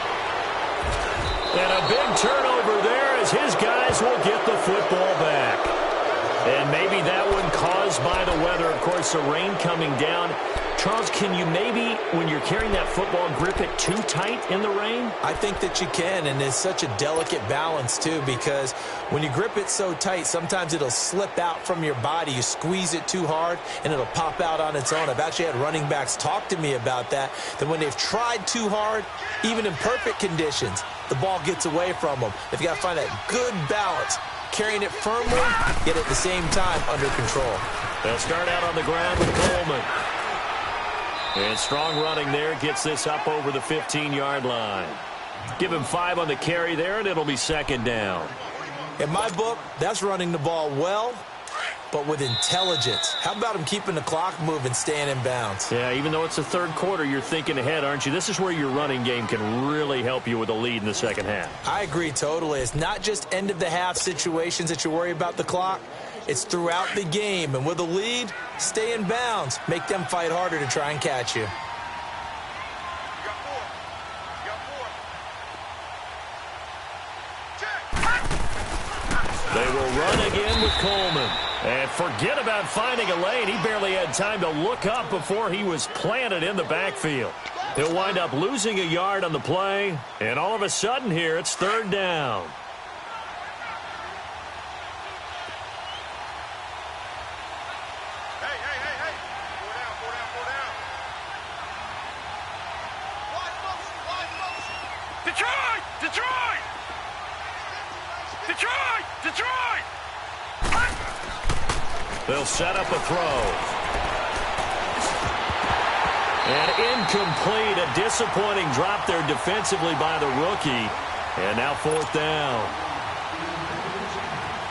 And a big turnover there as his guys will get the football back. And maybe that one caused by the weather. Of course, the rain coming down. Charles, can you maybe, when you're carrying that football, grip it too tight in the rain? I think that you can, and it's such a delicate balance, too, because when you grip it so tight, sometimes it'll slip out from your body. You squeeze it too hard, and it'll pop out on its own. I've actually had running backs talk to me about that when they've tried too hard, even in perfect conditions, the ball gets away from them. They've got to find that good balance, carrying it firmly, yet at the same time under control. They'll start out on the ground with Coleman. And strong running there gets this up over the 15-yard line. Give him 5 on the carry there, and it'll be 2nd down. In my book, that's running the ball well but with intelligence. How about him keeping the clock moving, staying in bounds? Yeah, even though it's the third quarter, you're thinking ahead, aren't you? This is where your running game can really help you with a lead in the second half. I agree totally. It's not just end-of-the-half situations that you worry about the clock. It's throughout the game. And with a lead, stay in bounds. Make them fight harder to try and catch you. They will run again with Coleman. And forget about finding a lane. He barely had time to look up before he was planted in the backfield. He'll wind up losing a yard on the play. And all of a sudden here, it's third down. Detroit! Detroit! Detroit! Detroit! They'll set up a throw. And incomplete. A disappointing drop there defensively by the rookie. And now fourth down.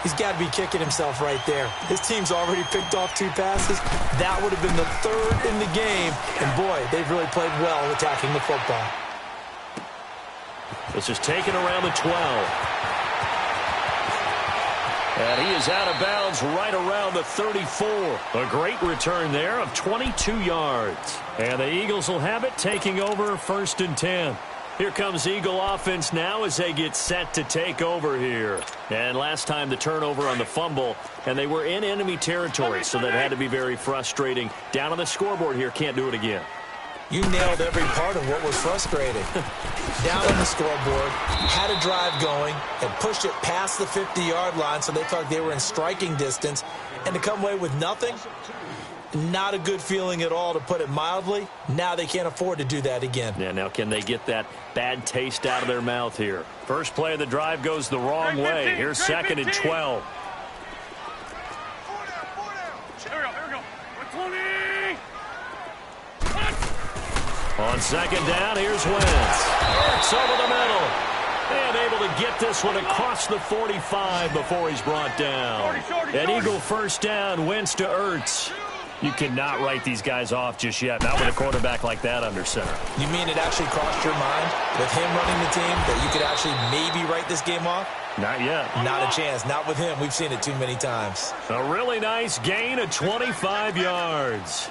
He's got to be kicking himself right there. His team's already picked off 2 passes. That would have been the third in the game. And, boy, they've really played well attacking the football. This is taken around the 12. And he is out of bounds right around the 34. A great return there of 22 yards. And the Eagles will have it, taking over first and 10. Here comes Eagle offense now as they get set to take over here. And last time the turnover on the fumble, and they were in enemy territory, so that had to be very frustrating. Down on the scoreboard here, can't do it again. You nailed every part of what was frustrating. Down on the scoreboard, had a drive going, and pushed it past the 50-yard line so they thought they were in striking distance. And to come away with nothing, not a good feeling at all, to put it mildly. Now they can't afford to do that again. Yeah, now can they get that bad taste out of their mouth here? First play of the drive goes the wrong way. Here's second and 12. Here we go. 20. On second down, here's Wentz. Ertz over the middle. And able to get this one across the 45 before he's brought down. An Eagle first down, Wentz to Ertz. You cannot write these guys off just yet, not with a quarterback like that under center. You mean it actually crossed your mind with him running the team that you could actually maybe write this game off? Not yet. Not a chance. Not with him. We've seen it too many times. A really nice gain of 25 yards.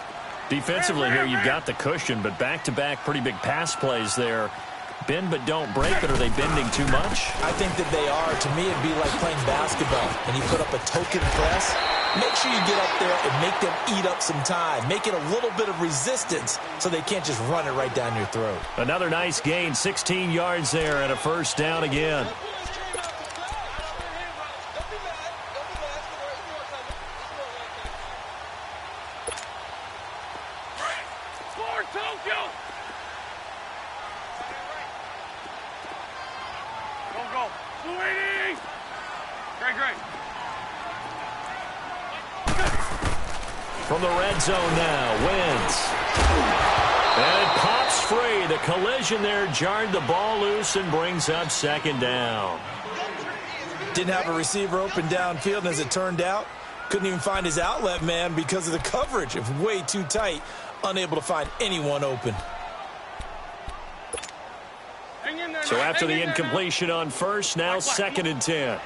Defensively here, you've got the cushion, but back-to-back pretty big pass plays there. Bend but don't break, but are they bending too much? I think that they are. To me, it'd be like playing basketball, and you put up a token press. Make sure you get up there and make them eat up some time. Make it a little bit of resistance so they can't just run it right down your throat. Another nice gain, 16 yards there, and a first down again. From the red zone now, Wentz. And it pops free. The collision there jarred the ball loose and brings up second down. Didn't have a receiver open downfield, and as it turned out, couldn't even find his outlet man because of the coverage. It was way too tight, unable to find anyone open. So after the incompletion on first, now second and 10.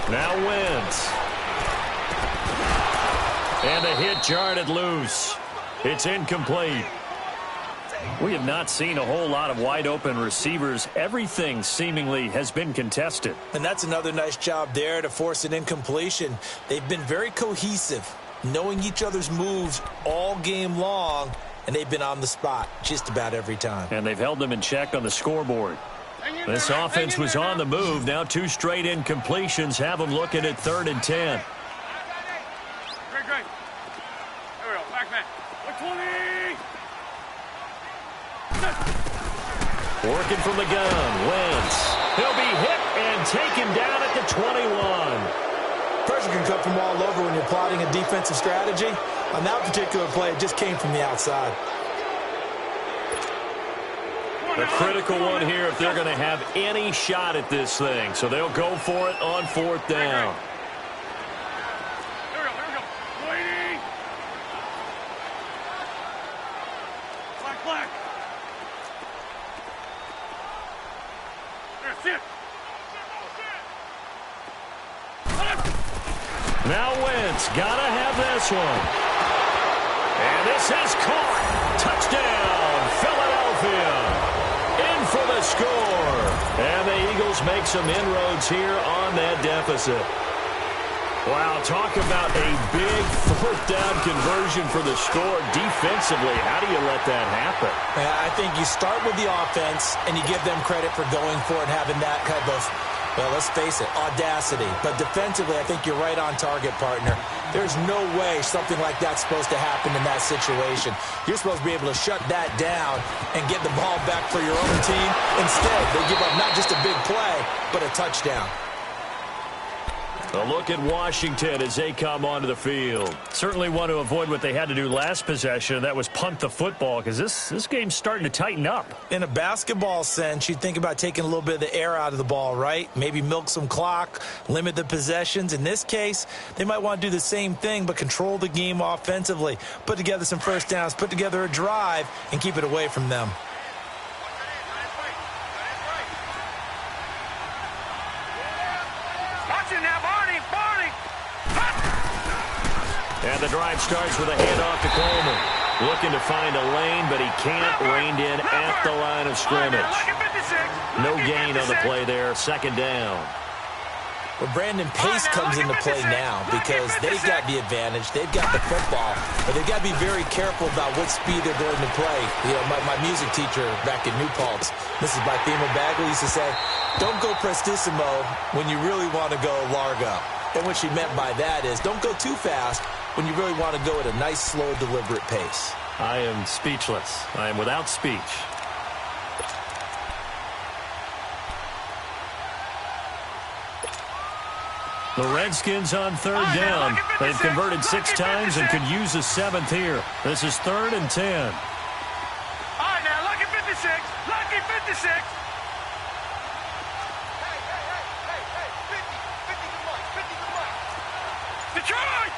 Now Wentz. And the hit jarred it loose. It's incomplete. We have not seen a whole lot of wide open receivers. Everything seemingly has been contested. And that's another nice job there to force an incompletion. They've been very cohesive, knowing each other's moves all game long, and they've been on the spot just about every time. And they've held them in check on the scoreboard. This offense was on the move. Now 2 straight incompletions have them looking at third and 10. Great. Here we go. Back man. 20. Working from the gun. Wentz. He'll be hit and taken down at the 21. Pressure can come from all over when you're plotting a defensive strategy. On that particular play, it just came from the outside. A critical one here if they're going to have any shot at this thing. So they'll go for it on 4th down. Here we go. Waiting. Flag. There, sit. Now Wentz, gotta have this one. And this is caught. Touchdown, Philadelphia. In for the score. And the Eagles make some inroads here on that deficit. Wow, talk about a big 4th down conversion for the score defensively. How do you let that happen? I think you start with the offense, and you give them credit for going for it, having that kind of, well, let's face it, audacity. But defensively, I think you're right on target, partner. There's no way something like that's supposed to happen in that situation. You're supposed to be able to shut that down and get the ball back for your own team. Instead, they give up not just a big play, but a touchdown. A look at Washington as they come onto the field. Certainly want to avoid what they had to do last possession, and that was punt the football, because this game's starting to tighten up. In a basketball sense, you think about taking a little bit of the air out of the ball, right? Maybe milk some clock, limit the possessions. In this case, they might want to do the same thing, but control the game offensively. Put together some first downs, put together a drive, and keep it away from them. And the drive starts with a handoff to Coleman. Looking to find a lane, but he can't. Reined in at the line of scrimmage. No gain on the play there. 2nd down. Well, Brandon, pace comes into play now because they've got the advantage. They've got the football, but they've got to be very careful about what speed they're going to play. You know, my music teacher back in New Paltz, Mrs. Bythema Bagley, used to say, don't go prestissimo when you really want to go largo. And what she meant by that is don't go too fast when you really want to go at a nice, slow, deliberate pace. I am speechless. I am without speech. The Redskins on 3rd down. They've converted 6 times and could use a 7th here. This is 3rd and 10. All right, now, lucky 56. Lucky 56.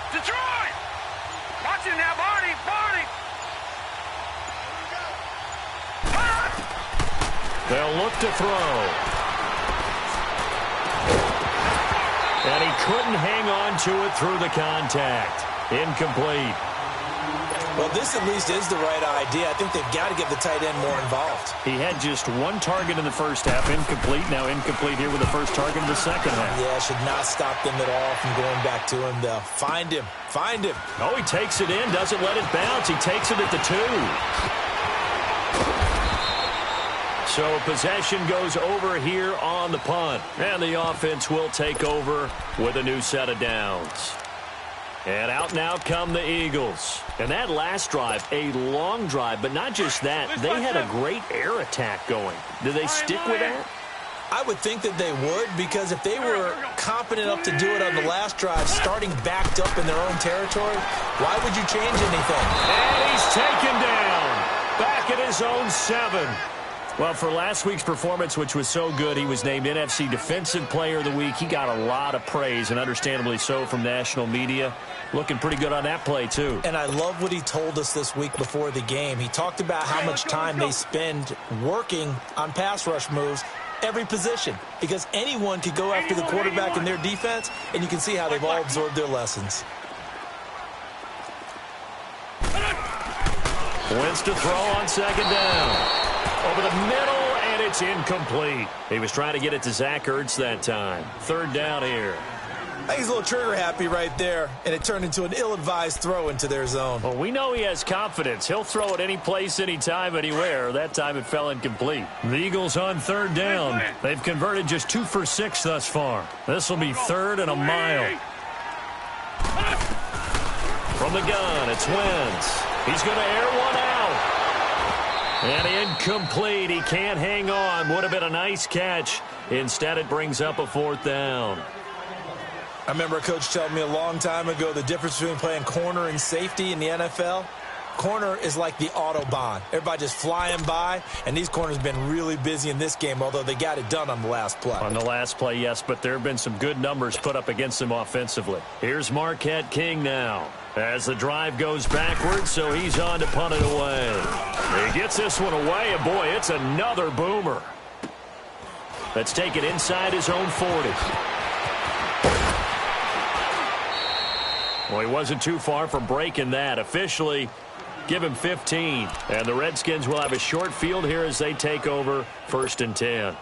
Detroit! Watch it now, Barney! They'll look to throw. And he couldn't hang on to it through the contact. Incomplete. Well, this at least is the right idea. I think they've got to get the tight end more involved. He had just 1 target in the first half. Incomplete. Now incomplete here with the first target in the second half. Yeah, should not stop them at all from going back to him, though. Find him. Oh, he takes it in. Doesn't let it bounce. He takes it at the 2. So possession goes over here on the punt. And the offense will take over with a new set of downs. And out now come the Eagles. And that last drive, a long drive, but not just that. They had a great air attack going. Do they stick with that? I would think that they would, because if they were competent enough to do it on the last drive, starting backed up in their own territory, why would you change anything? And he's taken down. Back at his own 7. Well, for last week's performance, which was so good, he was named NFC Defensive Player of the Week. He got a lot of praise, and understandably so, from national media. Looking pretty good on that play, too. And I love what he told us this week before the game. He talked about how much time they spend working on pass rush moves, every position, because anyone could go after the quarterback in their defense, and you can see how they've all absorbed their lessons. Wentz to throw on 2nd down. Over the middle, and it's incomplete. He was trying to get it to Zach Ertz that time. 3rd down here. I think he's a little trigger happy right there, and it turned into an ill-advised throw into their zone. Well, we know he has confidence. He'll throw it any place, anytime, anywhere. That time it fell incomplete. The Eagles on 3rd down. They've converted just 2 for 6 thus far. This will be 3rd and a mile. From the gun, it's Wentz. He's going to air one out. And incomplete. He can't hang on. Would have been a nice catch. Instead, it brings up a 4th down. I remember a coach telling me a long time ago the difference between playing corner and safety in the NFL. corner is like the Autobahn. Everybody just flying by, and these corners have been really busy in this game, although they got it done on the last play. On the last play, yes, but there have been some good numbers put up against them offensively. Here's Marquette King now as the drive goes backwards, so he's on to punt it away. He gets this one away, and boy, it's another boomer. Let's take it inside his own 40. Well, he wasn't too far from breaking that. Officially, give him 15. And the Redskins will have a short field here as they take over 1st and 10.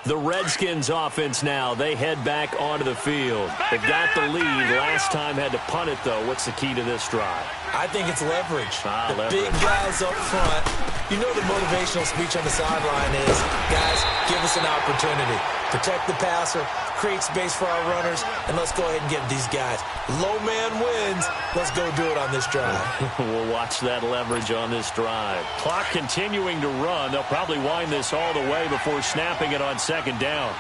The Redskins offense now, they head back onto the field. They've got the lead. Last time had to punt it, though. What's the key to this drive? I think it's leverage. Leverage. Big guys up front. You know the motivational speech on the sideline is, guys, give us an opportunity. Protect the passer, create space for our runners, and let's go ahead and get these guys. Low man wins. Let's go do it on this drive. We'll watch that leverage on this drive. Clock continuing to run. They'll probably wind this all the way before snapping it on 2nd down.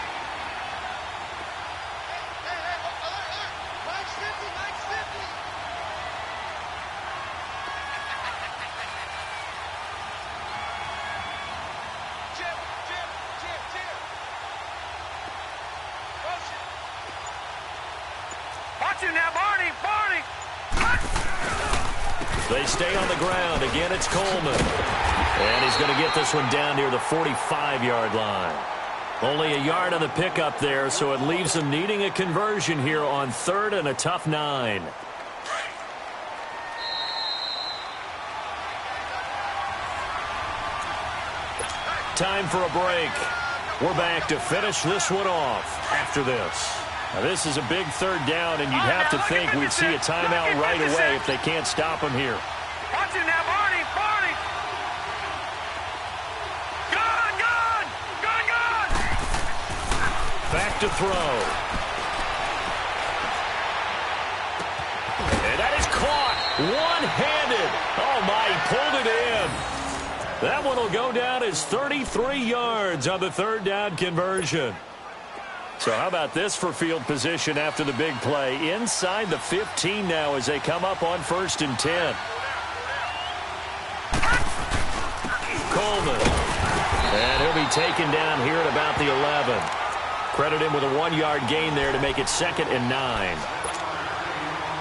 They stay on the ground. Again, it's Coleman. And he's going to get this one down near the 45-yard line. Only a yard on the pickup there, so it leaves them needing a conversion here on 3rd and a tough 9. Time for a break. We're back to finish this one off after this. Now, this is a big 3rd down, and you'd have to think we'd see a timeout right away if they can't stop him here. Watch it now, Barney! Barney! Gun! Back to throw. And that is caught. One-handed. Oh, my, he pulled it in. That one will go down as 33 yards on the 3rd down conversion. So how about this for field position after the big play? Inside the 15 now as they come up on 1st and 10. Coleman. And he'll be taken down here at about the 11. Credit him with a 1-yard gain there to make it 2nd and 9.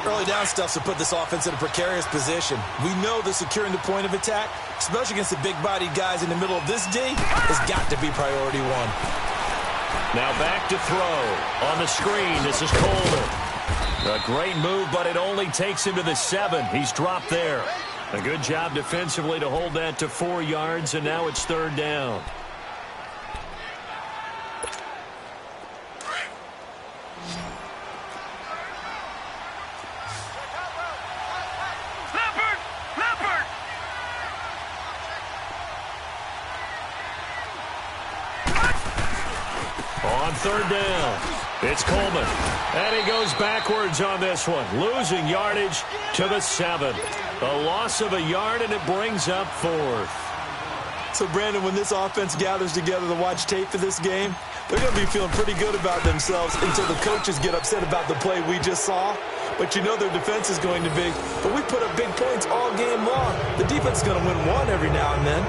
Early down stuff to put this offense in a precarious position. We know that securing the point of attack, especially against the big-bodied guys in the middle of this D, has got to be priority 1. Now back to throw. On the screen, this is Coleman. A great move, but it only takes him to the 7. He's dropped there. A good job defensively to hold that to 4 yards, and now it's 3rd down. On 3rd down, it's Coleman. And he goes backwards on this one, losing yardage to the 7. A loss of a yard, and it brings up 4th. So, Brandon, when this offense gathers together to watch tape for this game, they're going to be feeling pretty good about themselves until the coaches get upset about the play we just saw. But you know their defense is going to be, but we put up big points all game long. The defense is going to win one every now and then.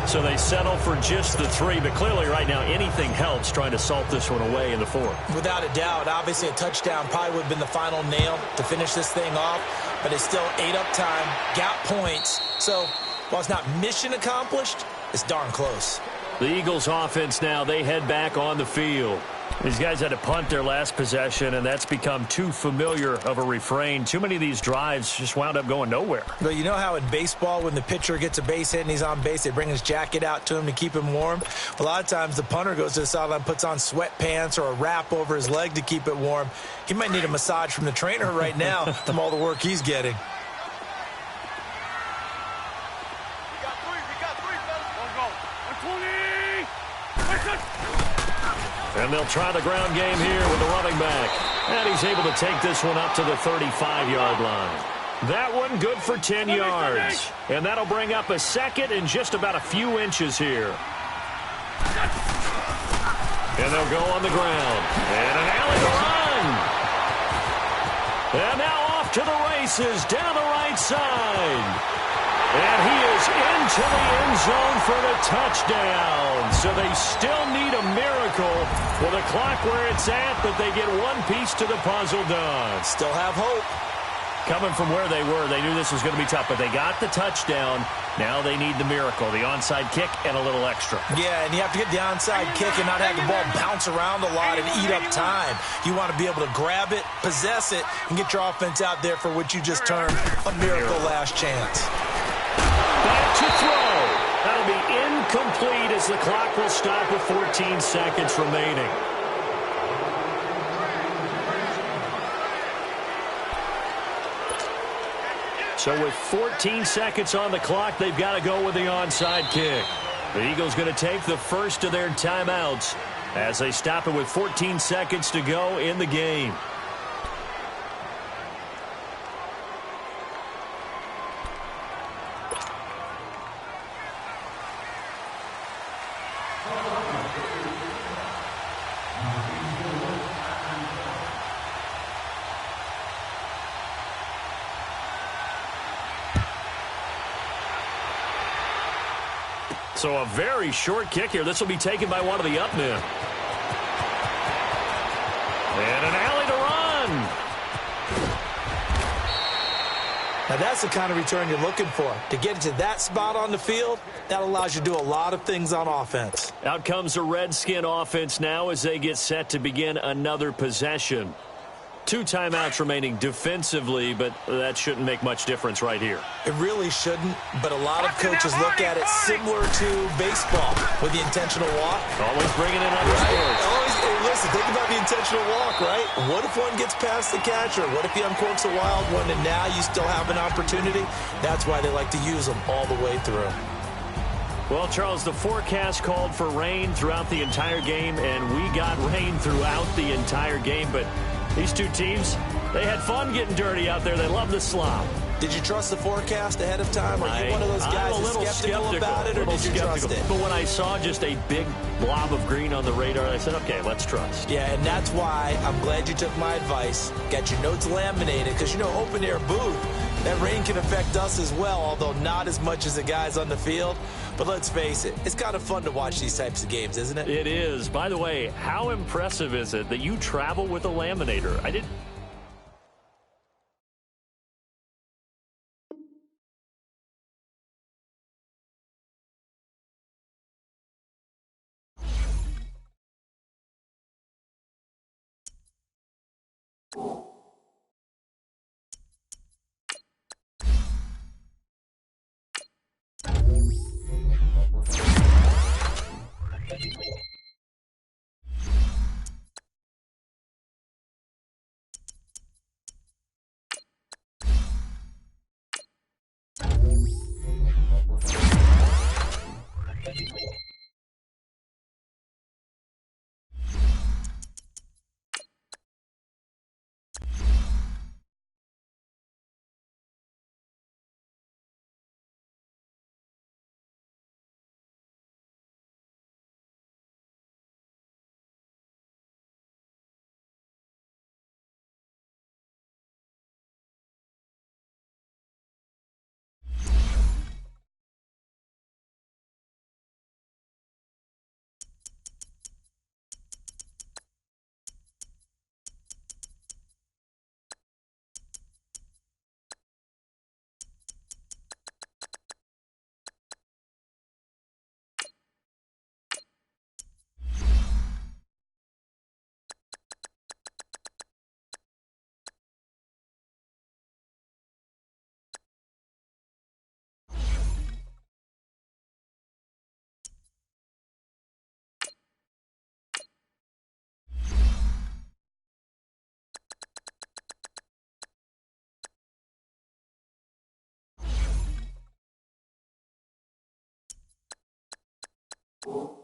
So they settle for just the 3, but clearly right now anything helps trying to salt this one away in the 4th. Without a doubt, obviously a touchdown probably would have been the final nail to finish this thing off, but it's still 8 up time, got points. So while it's not mission accomplished, it's darn close. The Eagles offense now, they head back on the field. These guys had to punt their last possession, and that's become too familiar of a refrain. Too many of these drives just wound up going nowhere. But you know how in baseball, when the pitcher gets a base hit and he's on base, they bring his jacket out to him to keep him warm? A lot of times the punter goes to the sideline, puts on sweatpants or a wrap over his leg to keep it warm. He might need a massage from the trainer right now from all the work he's getting. And they'll try the ground game here with the running back. And he's able to take this one up to the 35-yard line. That one good for 10 yards. And that'll bring up a 2nd and just about a few inches here. And they'll go on the ground. And an alley run. And now off to the races down the right side. And he is into the end zone for the touchdown. So they still need a miracle with a clock where it's at, but they get one piece to the puzzle done. Still have hope. Coming from where they were, they knew this was going to be tough, but they got the touchdown. Now they need the miracle, the onside kick and a little extra. Yeah, and you have to get the onside kick and not have the ball bounce around a lot and eat up time. You want to be able to grab it, possess it, and get your offense out there for what you just termed a miracle last chance. Back to throw. That'll be incomplete as the clock will stop with 14 seconds remaining. So with 14 seconds on the clock, they've got to go with the onside kick. The Eagles going to take the first of their timeouts as they stop it with 14 seconds to go in the game. So a very short kick here. This will be taken by one of the up men. And an alley to run. Now that's the kind of return you're looking for. To get it to that spot on the field, that allows you to do a lot of things on offense. Out comes the Redskin offense now as they get set to begin another possession. 2 timeouts remaining defensively, but that shouldn't make much difference right here. It really shouldn't, but a lot of coaches look at it similar to baseball with the intentional walk. Always bringing in other sports. Hey, listen, think about the intentional walk, right? What if one gets past the catcher? What if he uncorks a wild one and now you still have an opportunity? That's why they like to use them all the way through. Well, Charles, the forecast called for rain throughout the entire game, and we got rain throughout the entire game, but these two teams, they had fun getting dirty out there. They love the slop. Did you trust the forecast ahead of time? Are you one of those guys that's skeptical about it, or did you trust it? But when I saw just a big blob of green on the radar, I said, okay, let's trust. Yeah, and that's why I'm glad you took my advice. Got your notes laminated, because, you know, open-air booth, that rain can affect us as well, although not as much as the guys on the field. But let's face it, it's kind of fun to watch these types of games, isn't it? It is. By the way, how impressive is it that you travel with a laminator? I didn't. Oh.